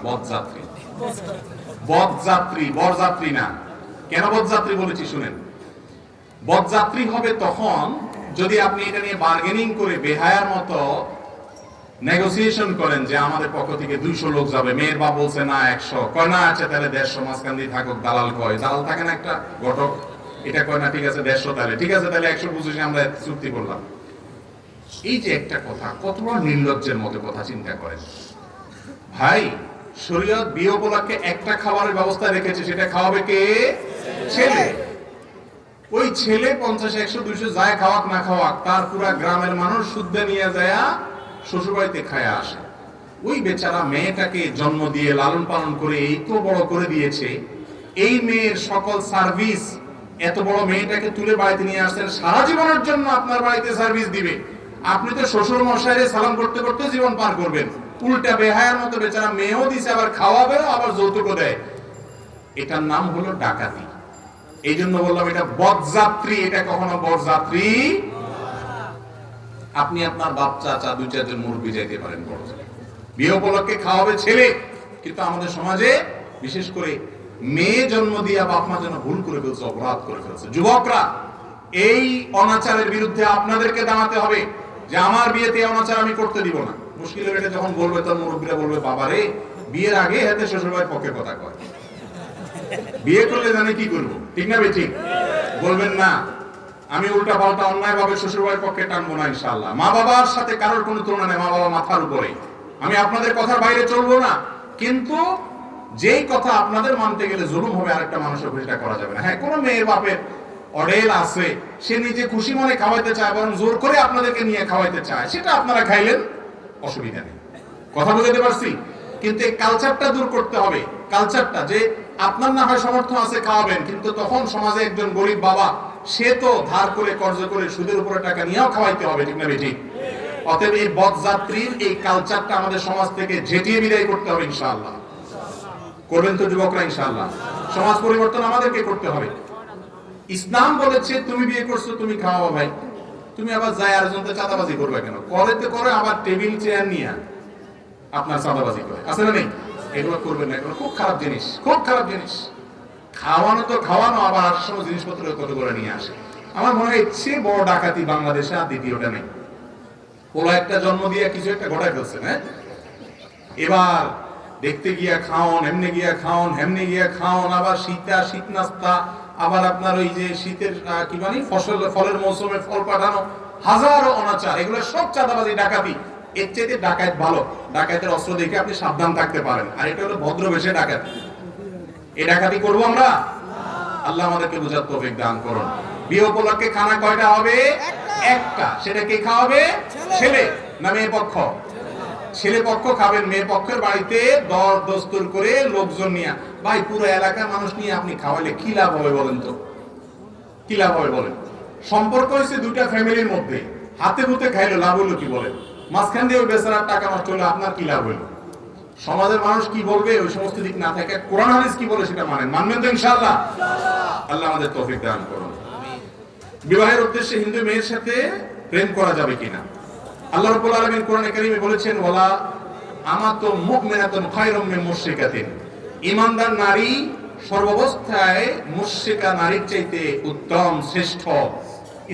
বরযাত্রী না। কেন বরযাত্রী বলেছি শুনেন। বরযাত্রী হবে তখন যদি আপনি এটা নিয়ে বার্গেনিং করে বেহায়ার মতো নেগোসিয়েশন করেন যে আমাদের পক্ষ থেকে 200 লোক যাবে, মেয়ের বাপ বলছে না 100, কয় না আচ্ছা তাহলে 150, মাঝখান দিয়ে থাকুক, দালাল কয়, দালাল থাকে না একটা ঘটক, এটা কয় না ঠিক আছে 150, তাহলে ঠিক আছে তাহলে 125 আমরা চুক্তি করলাম। এই যে একটা কথা, কতটা নির্লজ্জের মতো কথা, চিন্তা করেন ভাই। শরীয়ত বিয়ে উপলক্ষে একটা খাবারের ব্যবস্থা রেখেছে, সেটা খাওয়াবে কে? ছেলে। ওই ছেলে 50, 100, 200 যায় খাওয়াক না খাওয়াক, তার পুরা গ্রামের মানুষ শুদ্ধ নিয়ে যায় শ্বশুরবাড়িতে খায়া আসে। ওই বেচারা মেয়েটাকে জন্ম দিয়ে লালন পালন করে এই তো বড় করে দিয়েছে, এই মেয়ের সকল সার্ভিস, এত বড় মেয়েটাকে তুলে বাড়িতে নিয়ে আসছেন, সারা জীবনের জন্য আপনার বাড়িতে সার্ভিস দিবে। আপনি তো শ্বশুর মশাইরে সালাম করতে করতে জীবন পার করবেন, উল্টা বেহায়ার মতো বেচারা মেয়েও দিছে, আবার খাওয়াবে, আবার যৌতুকও দেয়। এটার নাম হলো ডাকাতি। এই জন্য বললাম এটা বরযাত্রী, এটা কখনো বরযাত্রী। আপনি আপনার বাচ্চা 2-4 জন মুরব্বি যাইতে পারেন, বড় বিয়ে উপলক্ষে খাওয়াবে ছেলে, কিন্তু আমাদের সমাজে বিশেষ করে মেয়ে জন্ম দিয়া বাপ মা যেন ভুল করে ফেলছে, অপরাধ করে ফেলছে। যুবকরা, এই অনাচারের বিরুদ্ধে আপনাদেরকে দাঁড়াতে হবে যে আমার বিয়েতে অনাচার আমি করতে দিব না। মুশকিলের এটা যখন বলবে তখন মুরব্বীরা বলবে বাবারে বিয়ের আগে হাতে শ্বশুরবাড়ির পক্ষে কথা কয়, বিয়ে করলে জানি কি করবো, ঠিক না বে ঠিক? বলবেন না আমি উল্টা পাল্টা অন্যায় ভাবে শ্বশুরবাড়ির পক্ষে টানবো না ইনশাআল্লাহ। মা বাবার সাথে কারোর কোনো তুলনা নেই, মা বাবা মাথার উপরে, আমি আপনাদের কথার বাইরে চলবো না। কিন্তু যেই কথা আপনাদের মানতে গেলে জুলুম হবে, আরেকটা মানুষের সেটা করা যাবে না। হ্যাঁ, কোন মেয়ের বাপের অডেল আছে, সে নিজে খুশি মনে খাওয়াইতে চায়, বরং জোর করে আপনাদেরকে নিয়ে খাওয়াইতে চায়, সেটা আপনারা খাইলেন, অসুবিধা নেই। কথা বুঝাতে পারছি? কিন্তু এই কালচারটা দূর করতে হবে। কালচারটা যে আপনার না হয় সামর্থ্য আছে খাওয়াবেন, কিন্তু তখন সমাজে একজন গরিব বাবা, সে তো ধার করে কর্জ করে সুদের উপরে টাকা নিয়েও খাওয়াইতে হবে, ঠিক না বেঠিক? অতএব এই বদযাত্রীর এই কালচারটা আমাদের সমাজ থেকে ঝেঁটিয়ে বিদায় করতে হবে ইনশাআল্লাহ। করবেন তো যুবকরা ইনশাআল্লাহ? সমাজ পরিবর্তন আমাদেরকে করতে হবে। ইসলাম বলেছে তুমি বিয়ে করছো তুমি খাওয়াবো ভাই, তুমি আবার যায় আরেকজনকে চাঁদাবাজি করবে কেন? করতে করে আবার টেবিল চেয়ার নিয়ে আপনার চাঁদাবাজি করে, আছে না নেই? এগুলো করবেন না, এগুলো খুব খারাপ জিনিস, খুব খারাপ জিনিস। খাওয়ানো তো খাওয়ানো, আবার আসার সময় জিনিসপত্র কত করে নিয়ে আসে। আমার মনে হয় ইচ্ছে বড় ডাকাতি বাংলাদেশে আর দ্বিতীয়টা নেই। পোলা একটা জন্ম দিয়ে কিছু একটা ঘটায় ফেলছে, হ্যাঁ? এবার দেখতে গিয়া খাওন, এমনি গিয়া খাওন, হেমনি গিয়া খাওন, আবার শীত নাস্তা, আবার আপনার ওই যে শীতের কি মানে ফলের মৌসুমে ফল পাঠানো, হাজারো অনাচার, এগুলো সব চাঁদাবাজি ডাকাতি। এর চাইতে ডাকাত ভালো, ডাকাতের অস্ত্র দেখে আপনি সাবধান থাকতে পারেন। আর এটা হলো ভদ্রবেশে ডাকাতি। এই ডাকাতি করবো আমরা? আল্লাহ আমাদেরকে বুঝার তৌফিক দান করুন। বিয়ে উপলক্ষে খানা কয়টা হবে? একটা। সেটা কে খাওয়াবে? ছেলে না মেয়ে পক্ষ? ছেলে পক্ষ খাবেন, মেয়ে পক্ষের বাড়িতে দর দস্তুর করে লোকজন নিয়ে। ভাই পুরো এলাকার মানুষ নিয়ে আপনি খাওয়াইলে কি লাভ হবে বলেন তো? কি লাভ হবে বলেন? সম্পর্ক হয়েছে দুইটা ফ্যামিলির মধ্যে, হাতে ভূতে খাইলো, লাভ হলো কি বলেন? মাঝখান দিয়ে ওই বেচারার টাকা নষ্ট হলো, আপনার কি লাভ হলো? সমাজের মানুষ কি বলবে ওই সমস্ত দিক না থাকে, কোরআন হাদিস কি বলে সেটা মানবেন তো ইনশাআল্লাহ? আল্লাহ আমাদের তৌফিক দান করুন। বিবাহের উদ্দেশ্যে হিন্দু মেয়ের সাথে প্রেম করা যাবে কিনা? আল্লাহ রাব্বুল আলামিন কোরআনে কারীমে বলেছেন, ওয়ালা আমাতু মুমিনাতুন খায়রুম মিন মুশরিকাতিন, ঈমানদার নারী সর্বাবস্থায় মুশরিকা নারীর চাইতে উত্তম, শ্রেষ্ঠ।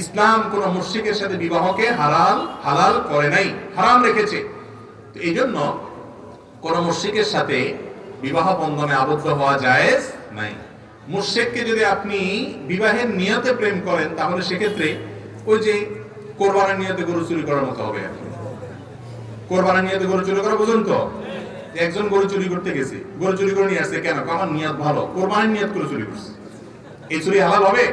ইসলাম কোন মুশরিকের সাথে বিবাহকে হালাল করে নাই, হারাম রেখেছে। তো এই জন্য কোন মুশরিকের সাথে বিবাহ বন্ধনে আবদ্ধ হওয়া জায়েজ নাই। মুশরিককে যদি আপনি বিবাহের নিয়তে প্রেম করেন তাহলে সেক্ষেত্রে ওই যে কোরবানির নিয়তে গরু চুরি করার মতো হবে। কোরবানির নিয়তে গরু চুরি করা বুঝুন তো? একজন গরু চুরি করতে গেছে, গরু চুরি করে নিয়ে আসছে, কেন? আমার নিয়ত ভালো, কোরবানির নিয়ত করে চুরি করছে, এই চুরি হালাল হবে?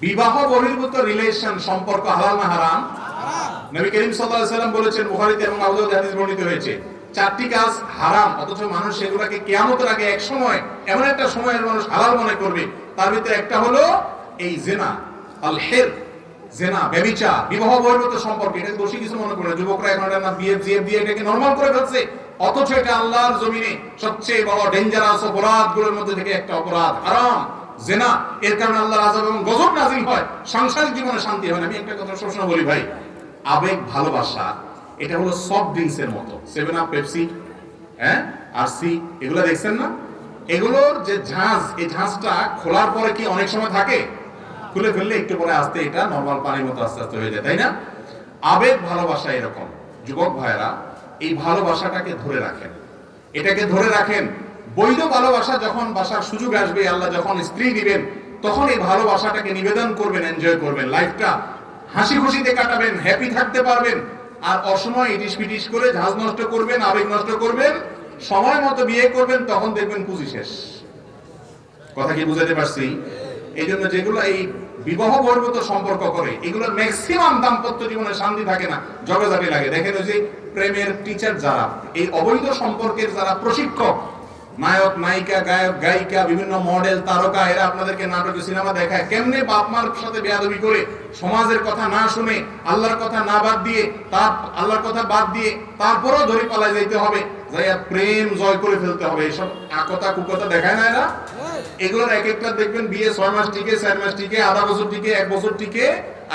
বিবাহ বহির্ভূত রিলেশন, সম্পর্ক হালাল না হারাম? নবী করিম সাল্লাল্লাহু আলাইহি সাল্লাম বলেছেন, বুখারীতে এবং আবু দাউদে হাদিস বর্ণিত হয়েছে, চারটি কাজ হারাম, অথচ মানুষ সেগুলোকে কিয়ামতের আগে এক সময় এমন একটা সময়ের মানুষ হালাল মনে করবে। তার ভিতরে একটা হলো এই জিনা, আল হির, জিনা, ব্যভিচার, বিবাহ বহির্ভূত সম্পর্ক। এটা দোষী কিছু মনে করে যুবকরা এখন এটা না বিয়ে দিয়ে এটাকে নরমাল করে ফেলছে, অথচ এটা আল্লাহর জমিনে সবচেয়ে বড় ডেঞ্জারাস অপরাধগুলোর মধ্যে থেকে একটা অপরাধ, হারাম জিনা। এর কারণে আল্লাহর আযাব এবং গজব নাযিল হয়, সাংসারিক জীবনে শান্তি হয় না। আমি একটা কথা সবসময় বলি ভাই, আবেগ ভালোবাসা এটা হলো সফট ড্রিঙ্কসের মতো, 7 আপ, পেপসি, আর সি, এগুলো দেখছেন না? এগুলোর যে ঝাঁজ, এই ঝাঁজটা খোলার পরে কি অনেক সময় থাকে? খুলে ফেললে একটু পরে আস্তে এটা নরমাল পানির মতো আস্তে আস্তে হয়ে যায়, তাই না? আবেগ ভালোবাসা এরকম। যুবক ভাইরা এই ভালোবাসাটাকে ধরে রাখেন, এটাকে ধরে রাখেন। বৈধ ভালোবাসা যখন বাসার সুযোগ আসবে, আল্লাহ যখন স্ত্রী দিবেন, তখন এই ভালোবাসাটাকে নিবেদন করবেন, এনজয় করবেন, লাইফটা হাসি খুশিতে কাটাবেন, হ্যাপি থাকতে পারবেন। আর অসময় ইটিস পিটিস করে ঝাঁজ নষ্ট করবেন, আবেগ নষ্ট করবেন, সময় মতো বিয়ে করবেন, তখন দেখবেন পুঁজি শেষ। কথা কি বুঝাতে পারছি? এই জন্য যেগুলো এই বিবাহ বহির্ভূত সম্পর্ক করে, এগুলোর ম্যাক্সিমাম দাম্পত্য জীবনে শান্তি থাকে না, ঝগড়াঝাটি লাগে। দেখেন ওই যে প্রেমের টিচার যারা, এই অবৈধ সম্পর্কের যারা প্রশিক্ষক, নায়ক নায়িকা, গায়ক গায়িকা, বিভিন্ন মডেল তারকা, এরা আপনাদেরকে নাটকে সিনেমা দেখায় কেমনে বাপ মার সাথে বেয়াদবি করে, সমাজের কথা না শুনে, আল্লাহর কথা না বাদ দিয়ে, আল্লাহর কথা বাদ দিয়ে তারপরেও ধরে পালায় যাইতে হবে, যাইয়া প্রেম জয় করে ফেলতে হবে। এইসব আকতা কুকতা দেখায় না এরা। এগুলোর এক একটা দেখবেন বিয়ে 6 মাস টিকে, 4 মাস টিকে, আধা বছর টিকে, 1 বছর টিকে,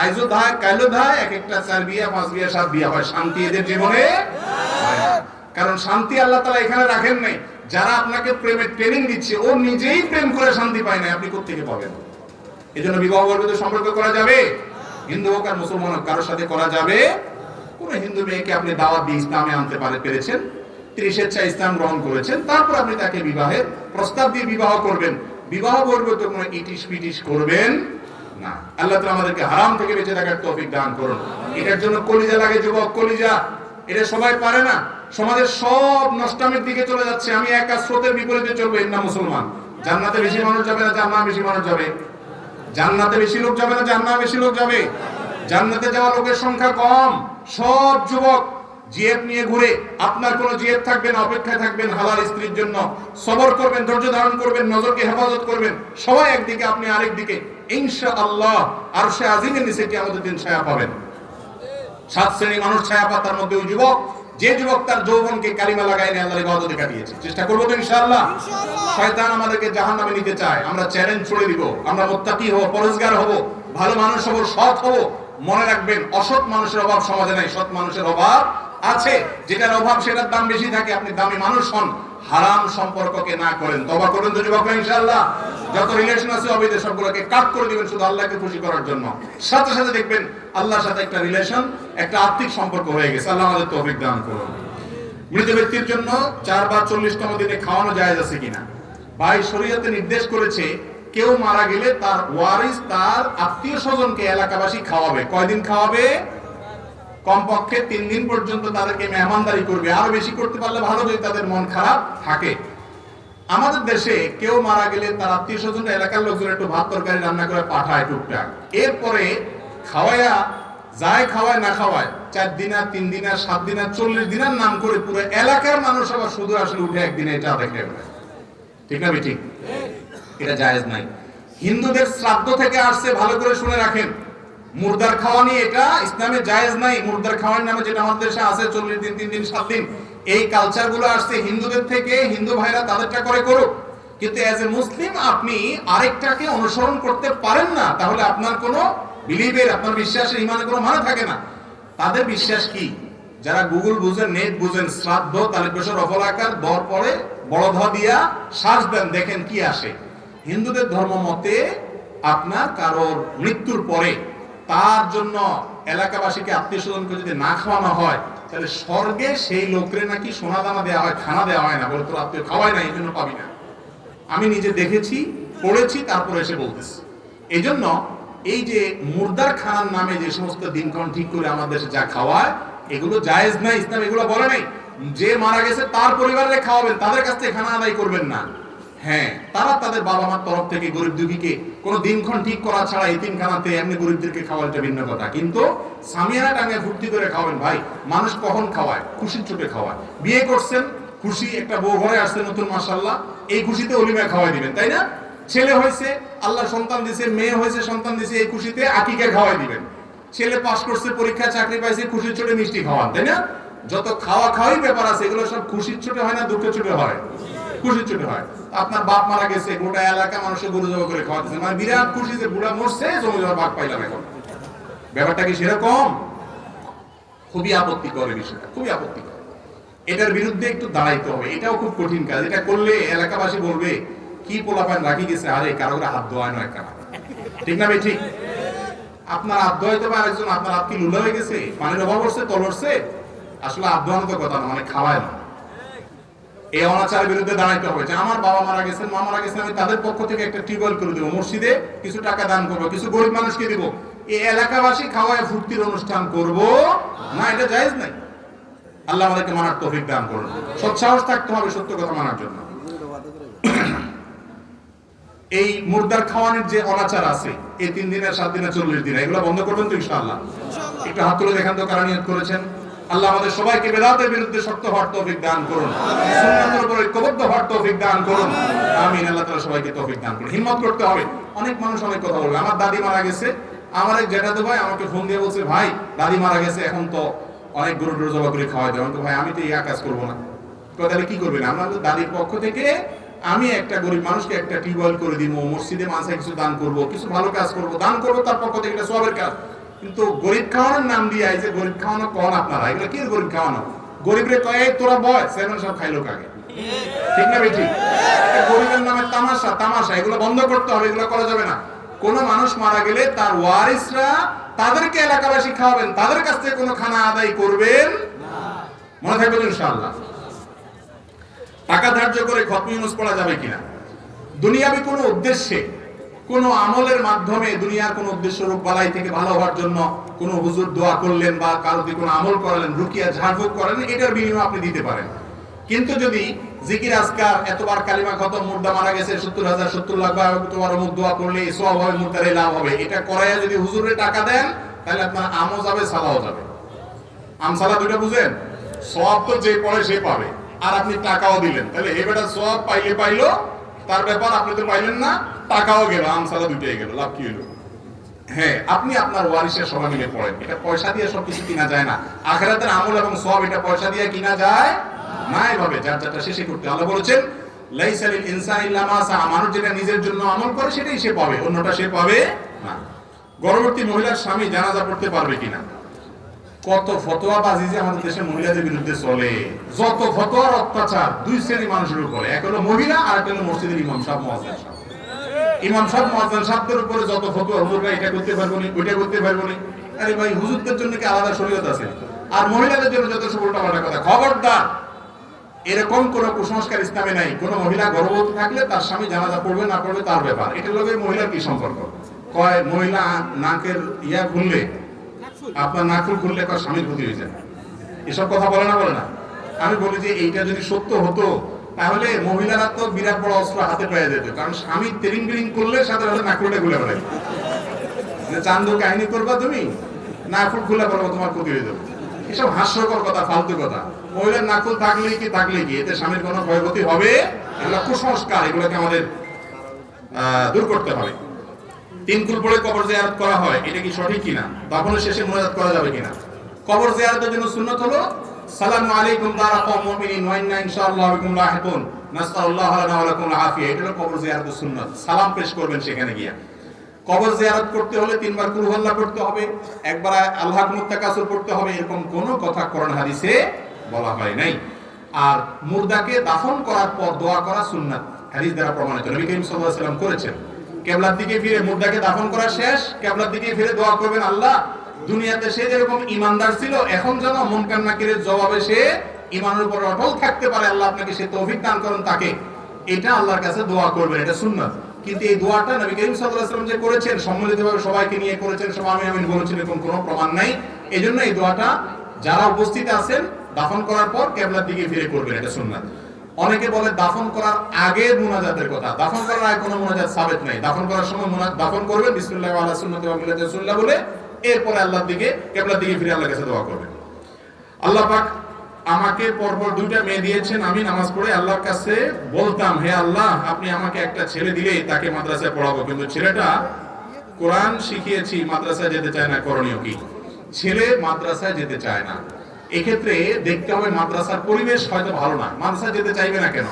আইজো ধায় কাইলো ধায়, এক একটা 4 বিয়ে, 5 বিয়ে, 7 বিয়ে হয়। শান্তি এদের জীবনে হয় না। কারণ শান্তি আল্লাহ তাআলা এখানে রাখেন নাই। যারা আপনাকে প্রেমের ট্রেনিং দিচ্ছে, ও নিজেই প্রেম করে শান্তি পায় না, আপনি কোত্থেকে পাবেন? এই জন্য বিবাহ বহির্ভূত সম্পর্ক করা যাবে? হিন্দু হোক আর মুসলমান হোক, কারোর সাথে করা যাবে? কোন হিন্দু মেয়েকে আপনি দাওয়াত দিয়ে ইসলামে আনতে পেরেছেন, 30 ইসলাম গ্রহণ করেছেন, তারপর আপনি তাকে বিবাহের প্রস্তাব দিয়ে বিবাহ করবেন। বিবাহ বহির্ভূত কোনো ইটিস পিটিস করবেন না। আল্লাহ তাআলা আমাদেরকে হারাম থেকে বেঁচে থাকার তৌফিক দান করুন। এটার জন্য কলিজা লাগে যুবক, কলিজা। এটা সবাই পারে না। সমাজের সব নষ্টামের দিকে চলে যাচ্ছে। আমি একা স্রোতের বিপরীতে চলবো, এর নাম মুসলমান। জান্নাতে বেশি মানুষ যাবে না জাহান্নামে বেশি মানুষ যাবে? জান্নাতে বেশি লোক যাবে না জাহান্নামে বেশি লোক যাবে? জান্নাতে যাওয়া লোকের সংখ্যা কম। সব যুবক জিয়েদ নিয়ে ঘুরে, আপনার কোনো জিয়েদ থাকবে না, অপেক্ষায় থাকবেন হালাল স্ত্রীর জন্য, সবর করবেন, ধৈর্য ধারণ করবেন, নজরকে হেফাজত করবেন, সবাই একদিকে, আপনি আরেক দিকে। ইনশাআল্লাহ আরশে আজিমের নিচে কিয়ামতের দিন ছায়া পাবেন। 7 শ্রেণীর মানুষ ছায়া পায়, তার মধ্যে ওই যুবক, যে যুবক তার যৌবনকে কালিমা লাগায় নিয়ে আল্লাহর ইবাদতে কাটিয়েছে। চেষ্টা করবো তো ইনশাআল্লাহ? শয়তান আমাদেরকে জাহান্নামে নিতে চায়, আমরা চ্যালেঞ্জ ছুড়ে দিব। আমরা মুত্তাকি হব, পরেজগার হব, ভালো মানুষ হব, সৎ হব। মনে রাখবেন, অসৎ মানুষের অভাব সমাজে নাই, সৎ মানুষের অভাব আছে। যেটার অভাব সেটার দাম বেশি থাকে। আপনি দামি মানুষ হন, হারাম সম্পর্ককে না করেন। তওবা করুন তো যুবকরা ইনশাআল্লাহ। যত রিলেশন আছে অবৈধ সবগুলোকে কাট করে দিবেন শুধু আল্লাহকে খুশি করার জন্য। সাথে সাথে দেখবেন আল্লাহর সাথে একটা রিলেশন, একটা আত্মিক সম্পর্ক হয়ে গেছে। আল্লাহ আমাদের তৌফিক দান করুন। মৃত ব্যক্তির জন্য 4 বা 40তম দিনে খাওয়ানো জায়েজ আছে কিনা? ভাই শরীয়তে নির্দেশ করেছে, কেউ মারা গেলে তার ওয়ারিস তার আত্মীয় স্বজনকে এলাকাবাসী খাওয়াবে। কয়দিন খাওয়াবে? কমপক্ষে 3 দিন পর্যন্ত তাদেরকে মেহমানদারি করবে। আরো বেশি করতে পারলে ভালো, যদি তাদের মন খারাপ থাকে। আমাদের দেশে কেউ মারা গেলে তার আত্মীয় স্বজন, এলাকার লোকজন একটু ভাত তরকারি রান্না করে পাঠায় টুকটাক। এরপরে খাওয়ায়া যায়, খাওয়ায় না খাওয়ায় 4 দিন আর 3 দিন আর 7 দিন আর 40 দিনের নাম করে পুরো এলাকার মানুষ আবার শুধু আসলে উঠে একদিনে এটা দেখে ঠিক না ঠিক? এটা জায়েজ নাই। হিন্দুদের শ্রাদ্ধ থেকে আসছে, ভালো করে শুনে রাখেন। মুর্দার খাওয়া নিয়ে এটা ইসলামে জায়েজ নাই। মুর্দার খাওয়ার নামে যেটা আমাদের দেশে আছে 40 দিন, 3 দিন, 7 দিন, এই কালচার গুলো আসছে হিন্দুদের থেকে। হিন্দু ভাইরা তাদেরটা করে করুক, কিন্তু এজ এ মুসলিম আপনি আরেকটাকে অনুসরণ করতে পারেন না। তাহলে আপনার কোনো বিলিভের, আপনার বিশ্বাসের, ইমানের কোনো মানে থাকে না। তাদের বিশ্বাস কি? যারা গুগল বুঝেন, নেট বুঝেন, শ্রাদ্ধ তালিক বছর অফলাকার দর পরে বড় ধ দিয়া শ্বাস দেন, দেখেন কি আসে। হিন্দুদের ধর্ম মতে আপনার কারোর মৃত্যুর পরে তার জন্য এলাকাবাসীকে, আত্মীয় স্বজনকে যদি না খাওয়ানো হয়, তাহলে স্বর্গে সেই লোকের নাকি সোনা দানা দেওয়া হয়, খানা দেওয়া হয় না। বলে তোর আত্মীয় খাওয়ায় না, এই জন্য পাবি না। আমি নিজে দেখেছি, পড়েছি, তারপরে এসে বলতেছি। এই জন্য এই যে মুর্দার খানার নামে যে সমস্ত দিনক্ষণ ঠিক করে আমাদের দেশে যা খাওয়ায়, এগুলো জায়েজ নাই। ইসলাম এগুলো বলে নাই। যে মারা গেছে তার পরিবারে খাওয়াবেন, তাদের কাছ থেকে খানা আদায় করবেন না। হ্যাঁ, তারা তাদের বাবা মার তরফ থেকে গরিব দুঃখীকে কোনো দিনক্ষণ ঠিক করা ছাড়া এতিমখানাতে এমনি গরিবদেরকে খাওয়াটা ভিন্ন কথা। কিন্তু সামিয়ানা টাঙ্গে ফুর্তি করে খাওয়াবেন। ভাই, মানুষ কখন খাওয়ায়? খুশির চোটে খাওয়ায়। বিয়ে করছেন, খুশি, একটা বউ ঘরে আসছে নতুন, মাশাআল্লাহ, এই খুশিতে অলিমা খাওয়াই দিবেন, তাই না? ছেলে হয়েছে, আল্লাহ সন্তান দিয়েছে, মেয়ে হয়েছে, সন্তান দিয়েছে, এই খুশিতে আকিকা খাওয়াই দিবেন। ছেলে পাস করছে, পরীক্ষা চাকরি পাইছে, খুশির চোটে মিষ্টি খাওয়ান, তাই না? যত খাওয়া খাওয়াই ব্যাপার আছে, এগুলো সব খুশির চোটে হয় না দুঃখের চোটে হয়? খুশির চোটে হয়। আপনার বাপ মারা গেছে, গোটা এলাকা মানুষের গরু জবা করে খাওয়াতেছে, মানে বিরাট খুশি যে বুড়া মরছে, জমি জমা ভাগ পাইলাম। এখন ব্যাপারটা কি সেরকম? খুবই আপত্তিকর বিষয়টা, খুবই আপত্তিকর। এটার বিরুদ্ধে একটু দাঁড়াইতে হবে। এটাও খুব কঠিন কাজ। এটা করলে এলাকাবাসী বলবে কি পোলাপান রাখি গেছে, আরে কারো হাত ধোয়ায় নয় কারা, ঠিক না ভাই? ঠিক। আপনার হাত ধোয়াইতে পারে একজন, আপনার হাত কি লুলা হয়ে গেছে, পানির অভাব হচ্ছে, তলরছে? আসলে হাত ধোয়ানো তো কথা না, মানে খাওয়ায় না। এই অনাচারের বিরুদ্ধে দাঁড়াইতে হবে। যে আমার বাবা মারা গেছেন, মা মারা গেছেন, আমি তাদের পক্ষ থেকে একটা টিউবওয়েল করে দেবো, মসজিদে কিছু টাকা দান করবো, কিছু গরিব মানুষকে দিব। এই এলাকাবাসী খাওয়ায় ফুর্তির অনুষ্ঠান করব না, এটা জায়েজ নাই। আল্লাহ আমাদেরকে মানার তৌফিক দান করুন। সৎসাহস থাকতে হবে সত্য কথা মানার জন্য। এই মুর্দার খাওয়ানোর যে অনাচার আছে, এই 3 দিনের, 7 দিনের, 40 দিনের, এগুলো বন্ধ করবেন তো ইনশাআল্লাহ? একটু হাত তুলে দেখান তো কারা নিয়ত করেছেন। আল্লাহ আমাদের সবাইকে বেদাতের বিরুদ্ধে শক্ত হওয়ার তৌফিক দান করুন, সুন্নাতের উপর ঐক্যবদ্ধ হওয়ার তৌফিক দান করুন। আমিন। আল্লাহ তাআলা সবাইকে তৌফিক দান করুন। হিম্মত করতে হবে। অনেক মানুষ অনেক কথা বলবে। আমার দাদি মারা গেছে, আমার এক জ্যাঠাতো ভাই আমাকে ফোন দিয়ে বলছে, ভাই দাদি মারা গেছে, এখন তো অনেক গরু টরু জবা করে খাওয়াই দেয়। তো ভাই আমি তো এই কাজ করবো না। তাহলে কি করবেন? আমরা দাদির পক্ষ থেকে আমি একটা গরিব মানুষকে একটা টিউবওয়েল করে দিব, মসজিদে মাঝে কিছু দান করব, কিছু ভালো কাজ করব, দান করব, তার পক্ষ থেকে এটা সওয়াবের কাজ। কিন্তু গরিব খাওয়ানোর নাম দিয়ে এই যে গরিব খাওয়ানো কোন আপনারা, এগুলো কি গরিব খাওয়ানো? গরিবরে কয় তোরা বয়, সেভেন সব খাইলো কাগে, ঠিক না বেঠিক? গরিবের নামে তামাশা, তামাশা, এগুলো বন্ধ করতে হবে। এগুলো করা যাবে না। কোন মানুষ মারা গেলে তার ওয়ারিসরা তাদেরকে এলাকাবাসী খাওয়াবেন, তাদের কাছ থেকে কোনো খানা আদায় করবেন না। মনে থাকবে ইনশাআল্লাহ। টাকা ধার্য করে খতম ইউনুস পড়া যাবে কিনা? দুনিয়াবি কোনো উদ্দেশ্যে, কোনো আমলের মাধ্যমে, দুনিয়ার কোনো উদ্দেশ্য, রোগ বালাই থেকে ভালো হওয়ার জন্য কোনো হুজুর দোয়া করলেন বা কারো দিয়ে কোনো আমল করালেন, রুকিয়া ঝাড়ফুঁক করালেন, এটার বিনিময়ে আপনি দিতে পারেন। কিন্তু যদি জিকির আজকার, এতবার কালিমা খতম, মুর্দা মারা গেছে 70,000, 70 লাখ বার তোমার মুখ দোয়া করলে সওয়াব হবে, মুর্দারে লাভ হবে, এটা করাইয়া যদি হুজুরের টাকা দেন, তাহলে আপনার আমও যাবে, সালাও যাবে। আমসালা দুইটা বুঝেন? সওয়াব তো যে পড়ে সে পাবে, আর আপনি টাকাও দিলেন, তাহলে এই বেটা সওয়াব পাইলে পাইলো, তার ব্যাপার, আপনি তো পাইলেন না, টাকাও গেল, আমসালা দুইটাই গেল, লাভ কি হলো? হ্যাঁ, আপনি আপনার ওয়ারিসের সবাই মিলে পড়েন। এটা পয়সা দিয়ে সবকিছু কিনা যায় না। আখিরাতের আমল এবং সওয়াব এটা পয়সা দিয়ে কিনা যায় না। এভাবে যার যারটা শেষে করতে। আল্লাহ বলেছেন লাইসা লিল ইনসানি ইল্লা মা সাআ, মানুষ যেটা নিজের জন্য আমল করে সেটাই সে পাবে, অন্যটা সে পাবে না। গর্ভবতী মহিলার স্বামী জানাজা পড়তে পারবে কিনা? কত ফতোয়াবাজি যে আমাদের দেশে মহিলাদের বিরুদ্ধে চলে, যত ফতোয়ার অত্যাচার দুই শ্রেণী মানুষের উপরে, এক হলো মহিলা আর এক হলো মসজিদের ইমাম সাহেব, মুয়াজ্জিন সাহেব। ইমাম সাহেব, মুয়াজ্জিন সাহেবদের উপরে যত ফতোয়া, হুজুররা এটা করতে পারবো না, ওইটা করতে পারবো না। আরে ভাই, হুজুরদের জন্য কি আলাদা শরীয়ত আছে? আর মহিলাদের জন্য যত সব উল্টাপাল্টা কথা। খবরদার, এরকম কোন কুসংস্কার ইসলামে নাই। কোন মহিলা গর্ভবতী থাকলে তার স্বামী জানাজা পড়বে না পড়বে তার ব্যাপার। এটার লগে মহিলার কি সম্পর্ক? কয় মহিলা নাকের ইয়া খুললে, আপনার নাকুল খুললে কয় স্বামীর ক্ষতি হয়ে যায়, এসব কথা বলে না, বলে না? আমি বলি যে এইটা যদি সত্য হতো, তাহলে মহিলারা তো বিরাট বড় অস্ত্র হাতে পেয়ে যেত। কারণ স্বামী তেরিং বিরিং করলে সাথে সাথে নাকুলটা খুলে বেড়াই, চান্দু কাহিনী করবা তুমি, নাকুল খুলে পড়বো, তোমার ক্ষতি হয়ে যাবে। এসব হাস্যকর কথা, ফালতু কথা। মহিলার নাকুল থাকলে কি এতে স্বামীর কোনো ক্ষয়ক্ষতি হবে? এগুলো কুসংস্কার, এগুলোকে আমাদের দূর করতে হবে। 3 কুল পড়ে কবর জিয়ারত করা হয়, এটা কি সঠিক কিনা? দাফনের শেষে মুনাজাত করা যাবে কিনা? কবর জিয়ারতের জন্য সুন্নাত হলো সালামু আলাইকুম দারা কওমুল মুমিনিন ওয়া ইন্না ইনশাআল্লাহু বিকুম লাহিকুন নাসআলুল্লাহ লানা ওয়া লাকুম আল আফিয়া। এটা হলো কবর জিয়ারতের সুন্নাত। সালাম পেশ করবেন সেখানে গিয়া। কবর জিয়ারত করতে হলে 3 বার কুল আল্লাহ পড়তে হবে, একবার আল্লাহু মুত্তাকাসির পড়তে হবে, এরকম কোনো কথা কোরআন হাদিসে বলা হয় নাই। আর মুর্দাকে দাফন করার পর দোয়া করা সুন্নাত, হাদিস দ্বারা প্রমাণিত। নবী করিম সাল্লাল্লাহু আলাইহি ওয়াসাল্লাম করেছেন। কিবলার দিকে ফিরে মুর্দাকে দাফন করা শেষ, কিবলার দিকে ফিরে দোয়া করবেন, আল্লাহ দুনিয়াতে সে যেরকম ঈমানদার ছিল, এখন যেন মুনকার নাকিরের জবাবে সে ঈমানের উপর অটল থাকতে পারে, আল্লাহ আপনাকে সে তৌফিক দান করুন তাকে। এটা আল্লাহর কাছে দোয়া করবেন, এটা সুন্নাত। কিন্তু এই দোয়াটা নবী করিম সাল্লাল্লাহু আলাইহি ওয়াসাল্লাম যে করেছেন, সম্মিলিতভাবে সবাইকে নিয়ে করেছেন, সবাই আমিন আমিন বলেছেন, এরকম কোনো প্রমাণ নাই। এজন্য এই দোয়াটা যারা উপস্থিত আছেন দাফন করার পর কিবলার দিকে ফিরে করবেন, এটা সুন্নাত। অনেকে বলে দাফন করার আগে মুনাজাতের কথা, দাফন করার আগে কোনো মুনাজাত সাবিত নাই। দাফন করার সময় দাফন করবেন বিসমিল্লাহি ওয়া আলা সুন্নতি ওয়া মিল্লাতি রাসূলিল্লাহ বলে, এরপরে আল্লাহর দিকে কিবলার দিকে ফিরে আল্লাহর কাছে দোয়া করবেন। আল্লাহ পাক আমাকে পরপর 2টা মেয়ে দিয়েছেন, আমি নামাজ পড়ে আল্লাহর কাছে বলতাম, হে আল্লাহ আপনি আমাকে একটা ছেলে দিলে তাকে মাদ্রাসায় পড়াবো, কিন্তু ছেলেটা কোরআন শিখিয়েছি মাদ্রাসায় যেতে চায় না, করণীয় কি? ছেলে মাদ্রাসায় যেতে চায় না, এক্ষেত্রে দেখতে হবে মাদ্রাসার পরিবেশ হয়তো ভালো না। মাদ্রাসায় যেতে চাইবে না কেন?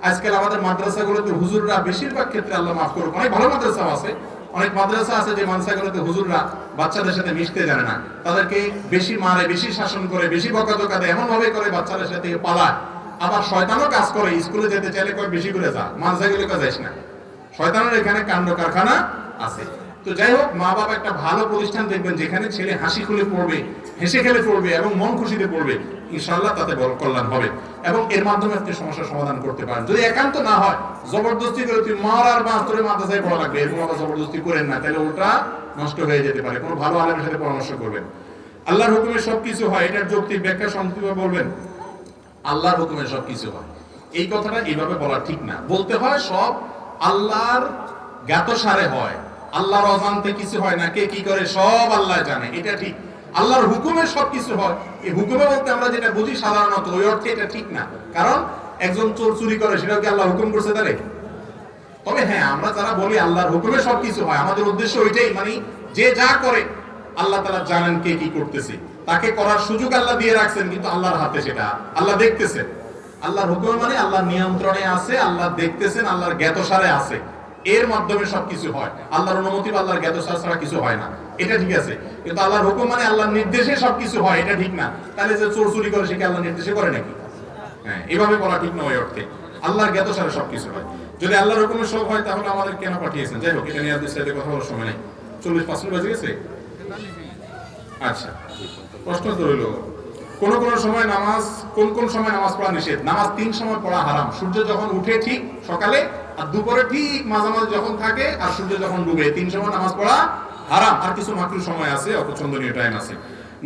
আজকাল আমাদের মাদ্রাসাগুলোতে হুজুররা বেশিরভাগ ক্ষেত্রে, আল্লাহ মাফ করুক, অনেক ভালো মাদ্রাসাও আছে, অনেক মাদ্রাসা আছে যে মাদ্রাসাগুলোতে হুজুররা বাচ্চাদের সাথে মিশতে জানে না, তাদেরকে বেশি মারে, বেশি শাসন করে, বেশি বকাঝকা দেয়, এমন ভাবে করে বাচ্চাদের সাথে পালায়। আবার শয়তানও কাজ করে, স্কুলে যেতে চাইলে কয় বেশি করে যা, মাদ্রাসাগুলো কাজ যাইস না। শয়তানের এখানে কাণ্ড কারখানা আছে। তো যাই হোক, মা বাবা একটা ভালো প্রতিষ্ঠান দেখবেন যেখানে ছেলে হাসি খুলে পড়বে, হেসে খেলে পড়বে এবং মন খুশিতে পড়বে, ইনশাআল্লাহ তাতে বড় কল্যাণ হবে এবং এর মাধ্যমে আপনি সমস্যার সমাধান করতে পারেন। যদি একান্ত না হয়, জবরদস্তি করে তুই মার আর মাস ধরে মাদ্রাসায় পড়া লাগবে, এরকম আবার জবরদস্তি করেন না, তাহলে ওটা নষ্ট হয়ে যেতে পারে। কোনো ভালো আলেমের সাথে পরামর্শ করবেন। আল্লাহর হুকুমে সবকিছু হয়, এটার যৌক্তিক ব্যাখ্যা সংক্ষেপে বলবেন। আল্লাহর হুকুমে সবকিছু হয়, এই কথাটা এইভাবে বলা ঠিক না। বলতে হয় সব আল্লাহর জ্ঞাতসারে হয়, আল্লাহর অজান্তে কিছু হয় না, কে কি করে সব আল্লাহ জানে, এটা ঠিক। আল্লাহর হুকুমে সবকিছু হয়, এই হুকুমে বলতে আমরা যেটা বুঝি সাধারণত ওই অর্থে এটা ঠিক না। কারণ একজন চোর চুরি করে, সেটাও কি আল্লাহ হুকুম করছে তাহলে? তবে হ্যাঁ, আমরা যারা বলি আল্লাহর হুকুমে সবকিছু হয়, আমাদের উদ্দেশ্য ওইটাই, মানে যে যা করে আল্লাহ তাআলা জানেন কে কি করতেছে, তাকে করার সুযোগ আল্লাহ দিয়ে রাখছেন, কিন্তু আল্লাহর হাতে সেটা, আল্লাহ দেখতেছেন। আল্লাহর হুকুম মানে আল্লাহর নিয়ন্ত্রণে আছে, আল্লাহ দেখতেছেন, আল্লাহর জ্ঞাতসারে আছে, এর মাধ্যমে সবকিছু হয়। আল্লাহর অনুমতি বা আল্লাহর জ্ঞাতসার ছাড়া কিছু হয় না, এটা ঠিক আছে। কিন্তু আল্লাহর হুকুম মানে আল্লাহর নির্দেশে সবকিছু হয়, এটা ঠিক না। তাহলে যে চোর চুরি করে সে কি আল্লাহর নির্দেশে করে নাকি? হ্যাঁ, এভাবে বলা ঠিক নয়। অর্থে আল্লাহর জ্ঞাতসারে সবকিছু হয়। যদি আল্লাহর হুকুমে সব হয় তাহলে আমাদের কেন পাঠিয়েছেন? যাই হোক, এটা নিয়ে আপনাদের সাথে কথা বলার সময় নেই। 40-5 মিনিট বাজে গেছে। আচ্ছা, প্রশ্ন তো রইল, কোন সময় নামাজ, কোন সময় নামাজ পড়া নিষেধ? নামাজ 3 সময় পড়া হারাম। সূর্য যখন উঠে ঠিক সকালে, আর দুপুরে ঠিক মাঝামাঝি যখন থাকে, আর সূর্য যখন ডুবে, 3 সময় নামাজ পড়া হারাম। আর কিছু মাকরুহ সময় আছে, অপছন্দনীয় টাইম আছে।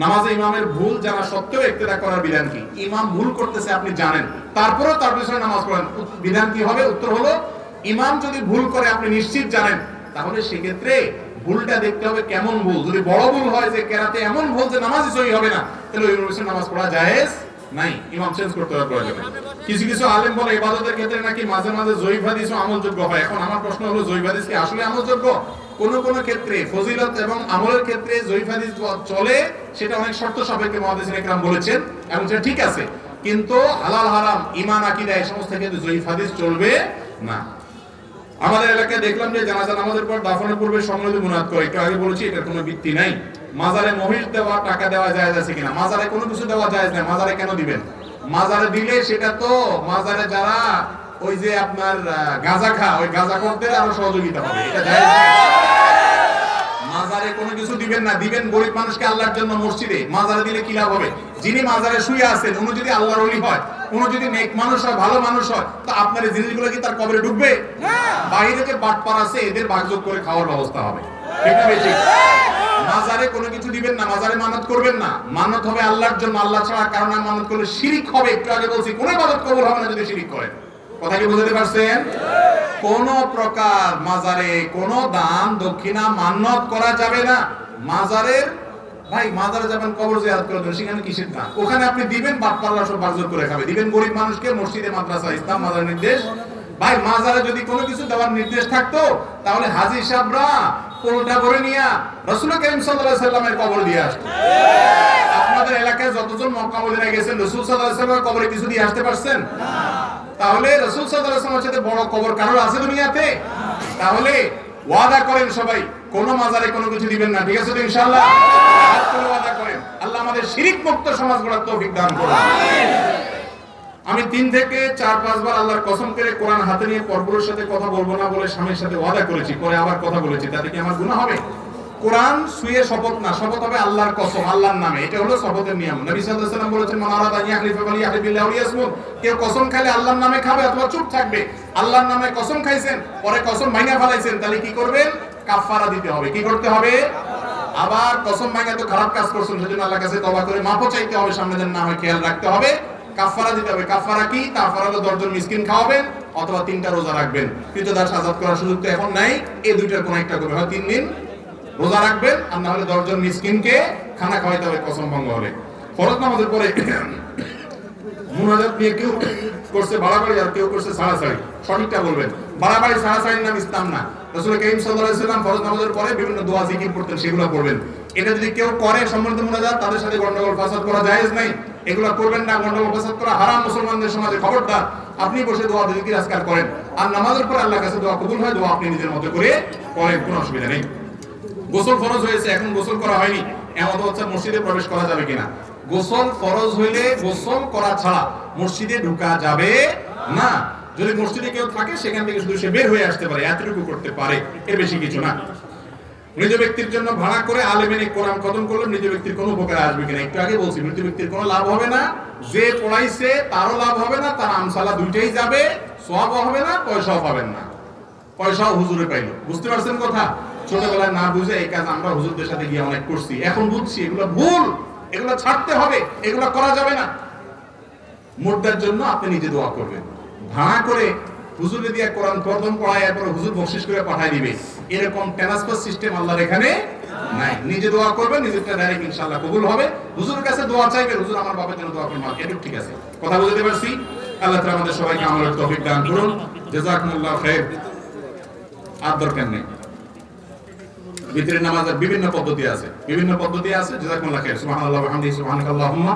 নামাজে ইমামের ভুল জানা সত্ত্বেও ইক্তেদা করার বিধান কি? ইমাম ভুল করতেছে আপনি জানেন, তারপরেও তার পিছনে নামাজ পড়েন, বিধান কি হবে? উত্তর হলো, ইমাম যদি ভুল করে আপনি নিশ্চিত জানেন, তাহলে সেক্ষেত্রে ভুলটা দেখতে হবে কেমন ভুল। যদি বড় ভুল হয় যে কেরাতে এমন ভুল যে নামাজই সহি হবে না, তাহলে ওই পিছনে নামাজ পড়া জায়েজ নাই, ইমাম চেঞ্জ করতে হবে প্রয়োজনে। কিছু আলেম বলে ইবাদতের ক্ষেত্রে নাকি মাঝে মাঝে জয়ীফ হাদিসও আমলযোগ্য হয়। এখন আমার প্রশ্ন হলো, জয়ীফ হাদিস কি আসলে আমলযোগ্য? কোন ক্ষেত্রে ফজিলত এবং আমলের ক্ষেত্রে জয়ীফ হাদিস চলে, সেটা অনেক শর্ত সাপেক্ষে মুহাদ্দিসিন ইকরাম বলেছেন এবং সেটা ঠিক আছে। কিন্তু হালাল হারাম, ঈমান, আকীদা, এই সমস্ত ক্ষেত্রে জয়ীফ হাদিস চলবে না। আমাদের এলাকায় দেখলাম যে জানাজা নামাজের পর দাফনের পূর্বে সম্মিলিত মুনাজাত করে, একটু আগে বলেছি এটার কোনো ভিত্তি নাই। মাজারে মহিষ দেওয়া, টাকা দেওয়া জায়েজ আছে কিনা? মাজারে কোনো কিছু দেওয়া জায়েজ নাই। মাজারে কেন দিবেন? মাজারে দিলে সেটা তো মাজারে যারা ওই যে আপনার গাঁজা ওই গাঁজাখোরদের আরো সহযোগিতা হবে, এটা জায়েজ নাই। মাজারে কোনো কিছু দিবেন না, দিবেন গরিব মানুষকে আল্লাহর জন্য মসজিদে। মাজারে দিলে কি লাভ হবে? যিনি মাজারে শুয়ে আছেন উনি যদি আল্লাহর ওলি হয়, উনি যদি নেক মানুষ হয়, ভালো মানুষ হয়, তো আপনার এই জিনিসগুলো কি তার কবরে ঢুকবে? বাইরে যে বাটপার আছে এদের ভাগযোগ করে খাওয়ার ব্যবস্থা হবে, ঠিক না বেশি? মাজারে কোনো কিছু দিবেন না, মাজারে মানত করবেন না। মানত হবে আল্লাহর জন্য, আল্লাহ ছাড়া কারণে মানত করলে শিরিক হবে। একটু আগে বলছি কোনো ইবাদত কবুল হবে না যদি শিরিক করেন। কথা কি বুঝতে পারছেন? কোন প্রকার মাজারে কোনো দান দক্ষিণা মান্নত করা যাবে না। মাজারের ভাই মাজারে যাবেন কবর জিয়ারত করবেন, সেখানে কিসের না, ওখানে আপনি দিবেন, বাটপাররা সব বাগজোর করে খাবে, দিবেন গরিব মানুষকে, মসজিদে, মাদ্রাসা, ইসলাম, মাজার নির্দেশ। ভাই মাজারে যদি কোনো কিছু দেওয়ার নির্দেশ থাকতো তাহলে হাজী সাহেবরা পোলটা ভরে নিয়ে রাসূল করিম সাল্লাল্লাহু আলাইহি সাল্লামের কবর দিয়ে আসতো। আপনাদের এলাকায় যতজন মক্কা মদিনায় গেছেন রাসূল সাল্লাল্লাহু আলাইহি সাল্লামের কবরে কিছু দিয়ে আসতে পারছেন? না। তাহলে রাসূল সাল্লাল্লাহু আলাইহি সাল্লামের সাথে বড় কবর কারোর আছে দুনিয়াতে? তাহলে ওয়াদা করেন সবাই কোন মাজারে কোনো কিছু দিবেন না, ঠিক আছে তো ইনশাআল্লাহ? হাত তুলে ওয়াদা করেন। আল্লাহ আমাদের শিরক মুক্ত সমাজ গড়ার তৌফিক দান করুন। আমি 3 থেকে 4-5 বার আল্লাহর কসম করে কোরআন হাতে নিয়ে পরপুরুষের সাথে কথা বলবো না বলে স্বামীর সাথে ওয়াদা করেছি, পরে আবার কথা বলেছি, তাতে কি আমার গুনাহ হবে? কোরআন ছুঁয়ে শপথ না, শপথ হবে আল্লাহর কসম, আল্লাহর নামে। এটা হলো শপথের নিয়ম। নবী সাল্লাল্লাহু আলাইহি ওয়াসাল্লাম বলেছেন, মান আরাদা আন ইয়াহলিফা ফালিয়াহলিফ বিল্লাহি ওয়া লিয়াসমুত। কেউ কসম খাইলে আল্লাহর নামে খাবে অথবা চুপ থাকবে। আল্লাহর নামে কসম খাইছেন, পরে কসম ভাঙা ফেলাইছেন, তাহলে কি করবেন? কাফারা দিতে হবে। কি করতে হবে? আবার কসম ভাঙা তো খারাপ কাজ করছেন, সেজন্য আল্লাহর কাছে তওবা করে মাফও চাইতে হবে, সামনে যেন না হয় খেয়াল রাখতে হবে। কাফারা দিতে হবে। কাফারা কি? কাফারা হলো 10 জন মিসকিন খাওয়াবেন অথবা 3টা রোজা রাখবেন। ক্রীতদাস আযাদ করার সুযোগ তো এখন নাই, এই দুইটার কোন একটা করবে, হয় 3 দিন রোজা রাখবেন আর না হলে 10 জন মিসকিনকে খানা খাওয়াইতে হবে কসম ভঙ্গ হলে। ফরজ নামাজের পরে মুনাজাত নিয়ে কেউ করছে বাড়াবাড়ি আর কেউ করছে ছাড়াছাড়ি, সঠিকটা বলবেন। বাড়াবাড়ি ছাড়াছাড়ির নাম ইসলাম না। রাসূল করিম সাল্লাল্লাহু আলাইহি ওয়াসাল্লাম ফরজ নামাজের পরে বিভিন্ন দোয়া জিকির করতেন, সেগুলো পড়বেন। এটা যদি কেউ করে সম্মানিত মুনাজাত, তাদের সাথে গন্ডগোল ফাসাদ করা জায়েজ নাই, এগুলো করবেন না। গন্ডগোল ফাসাদ করা হারাম মুসলমানদের সমাজে, খবরদার। আপনি বসে দোয়া জিকির আজকার করেন, আর নামাজের পরে আল্লাহর কাছে দোয়া কবুল হয়, দোয়া আপনি নিজের মতো করে করেন, কোনো অসুবিধা নেই। গোসল ফরজ হয়েছে, এখন গোসল করা হয়নি, এমন হচ্ছে মসজিদে প্রবেশ করা যাবে কিনা? গোসল ফরজ হইলে গোসল করা ছাড়া মসজিদে ঢোকা যাবে না। যদি মসজিদে কেউ থাকে সেখান থেকে শুধু সে বের হয়ে আসতে পারে, এতটুকু করতে পারে, এর বেশি কিছু না। মৃত ব্যক্তির জন্য ভাড়া করে আলেমেনে কোরআন খতম করলে মৃত ব্যক্তির কোনো উপকার আসবে কিনা? একটু আগে বলছি, মৃত ব্যক্তির কোনো লাভ হবে না, যে পড়াইছে তারও লাভ হবে না, তার আমসালা দুইটাই যাবে, সওয়াবও হবে না, পয়সাও পাবেন না। পয়সাও হুজুরে পাইলো। বুঝতে পারছেন কথা? ছোটবেলায় না বুঝে এই কাজ আমরা হুজুরদের সাথে গিয়ে অনেক করছি, এখন বুঝছি এগুলো ভুল, এগুলো ছাড়তে হবে, এগুলো করা যাবে না। মুর্দার জন্য আপনি নিজে দোয়া করবেন। ভাড়া করে হুজুরে দিয়ে কোরআন প্রথম পড়ায় এরপর হুজুর বকশিশ করে পাঠায় দিবে, এরকম ট্রান্সফার সিস্টেম আল্লাহর এখানে নাই। নিজে দোয়া করবেন, নিজেরটা ডাইরেক্ট ইনশাআল্লাহ কবুল হবে। হুজুরের কাছে দোয়া চাইবেন, হুজুর আমার বাবার জন্য দোয়া করুন, এটা ঠিক আছে। কথা বুঝতে পারছি? আল্লাহ তাআলা আমাদের সবাইকে আমলের তৌফিক দান করুন। জাযাকুমুল্লাহু খাইর। আর দরকার নেই। ভিতরে নামাজের বিভিন্ন পদ্ধতি আছে, জাযাকুমুল্লাহু খাইর। সুবহানাল্লাহি ওয়া বিহামদিহি সুবহানাকাল্লাহুম্মা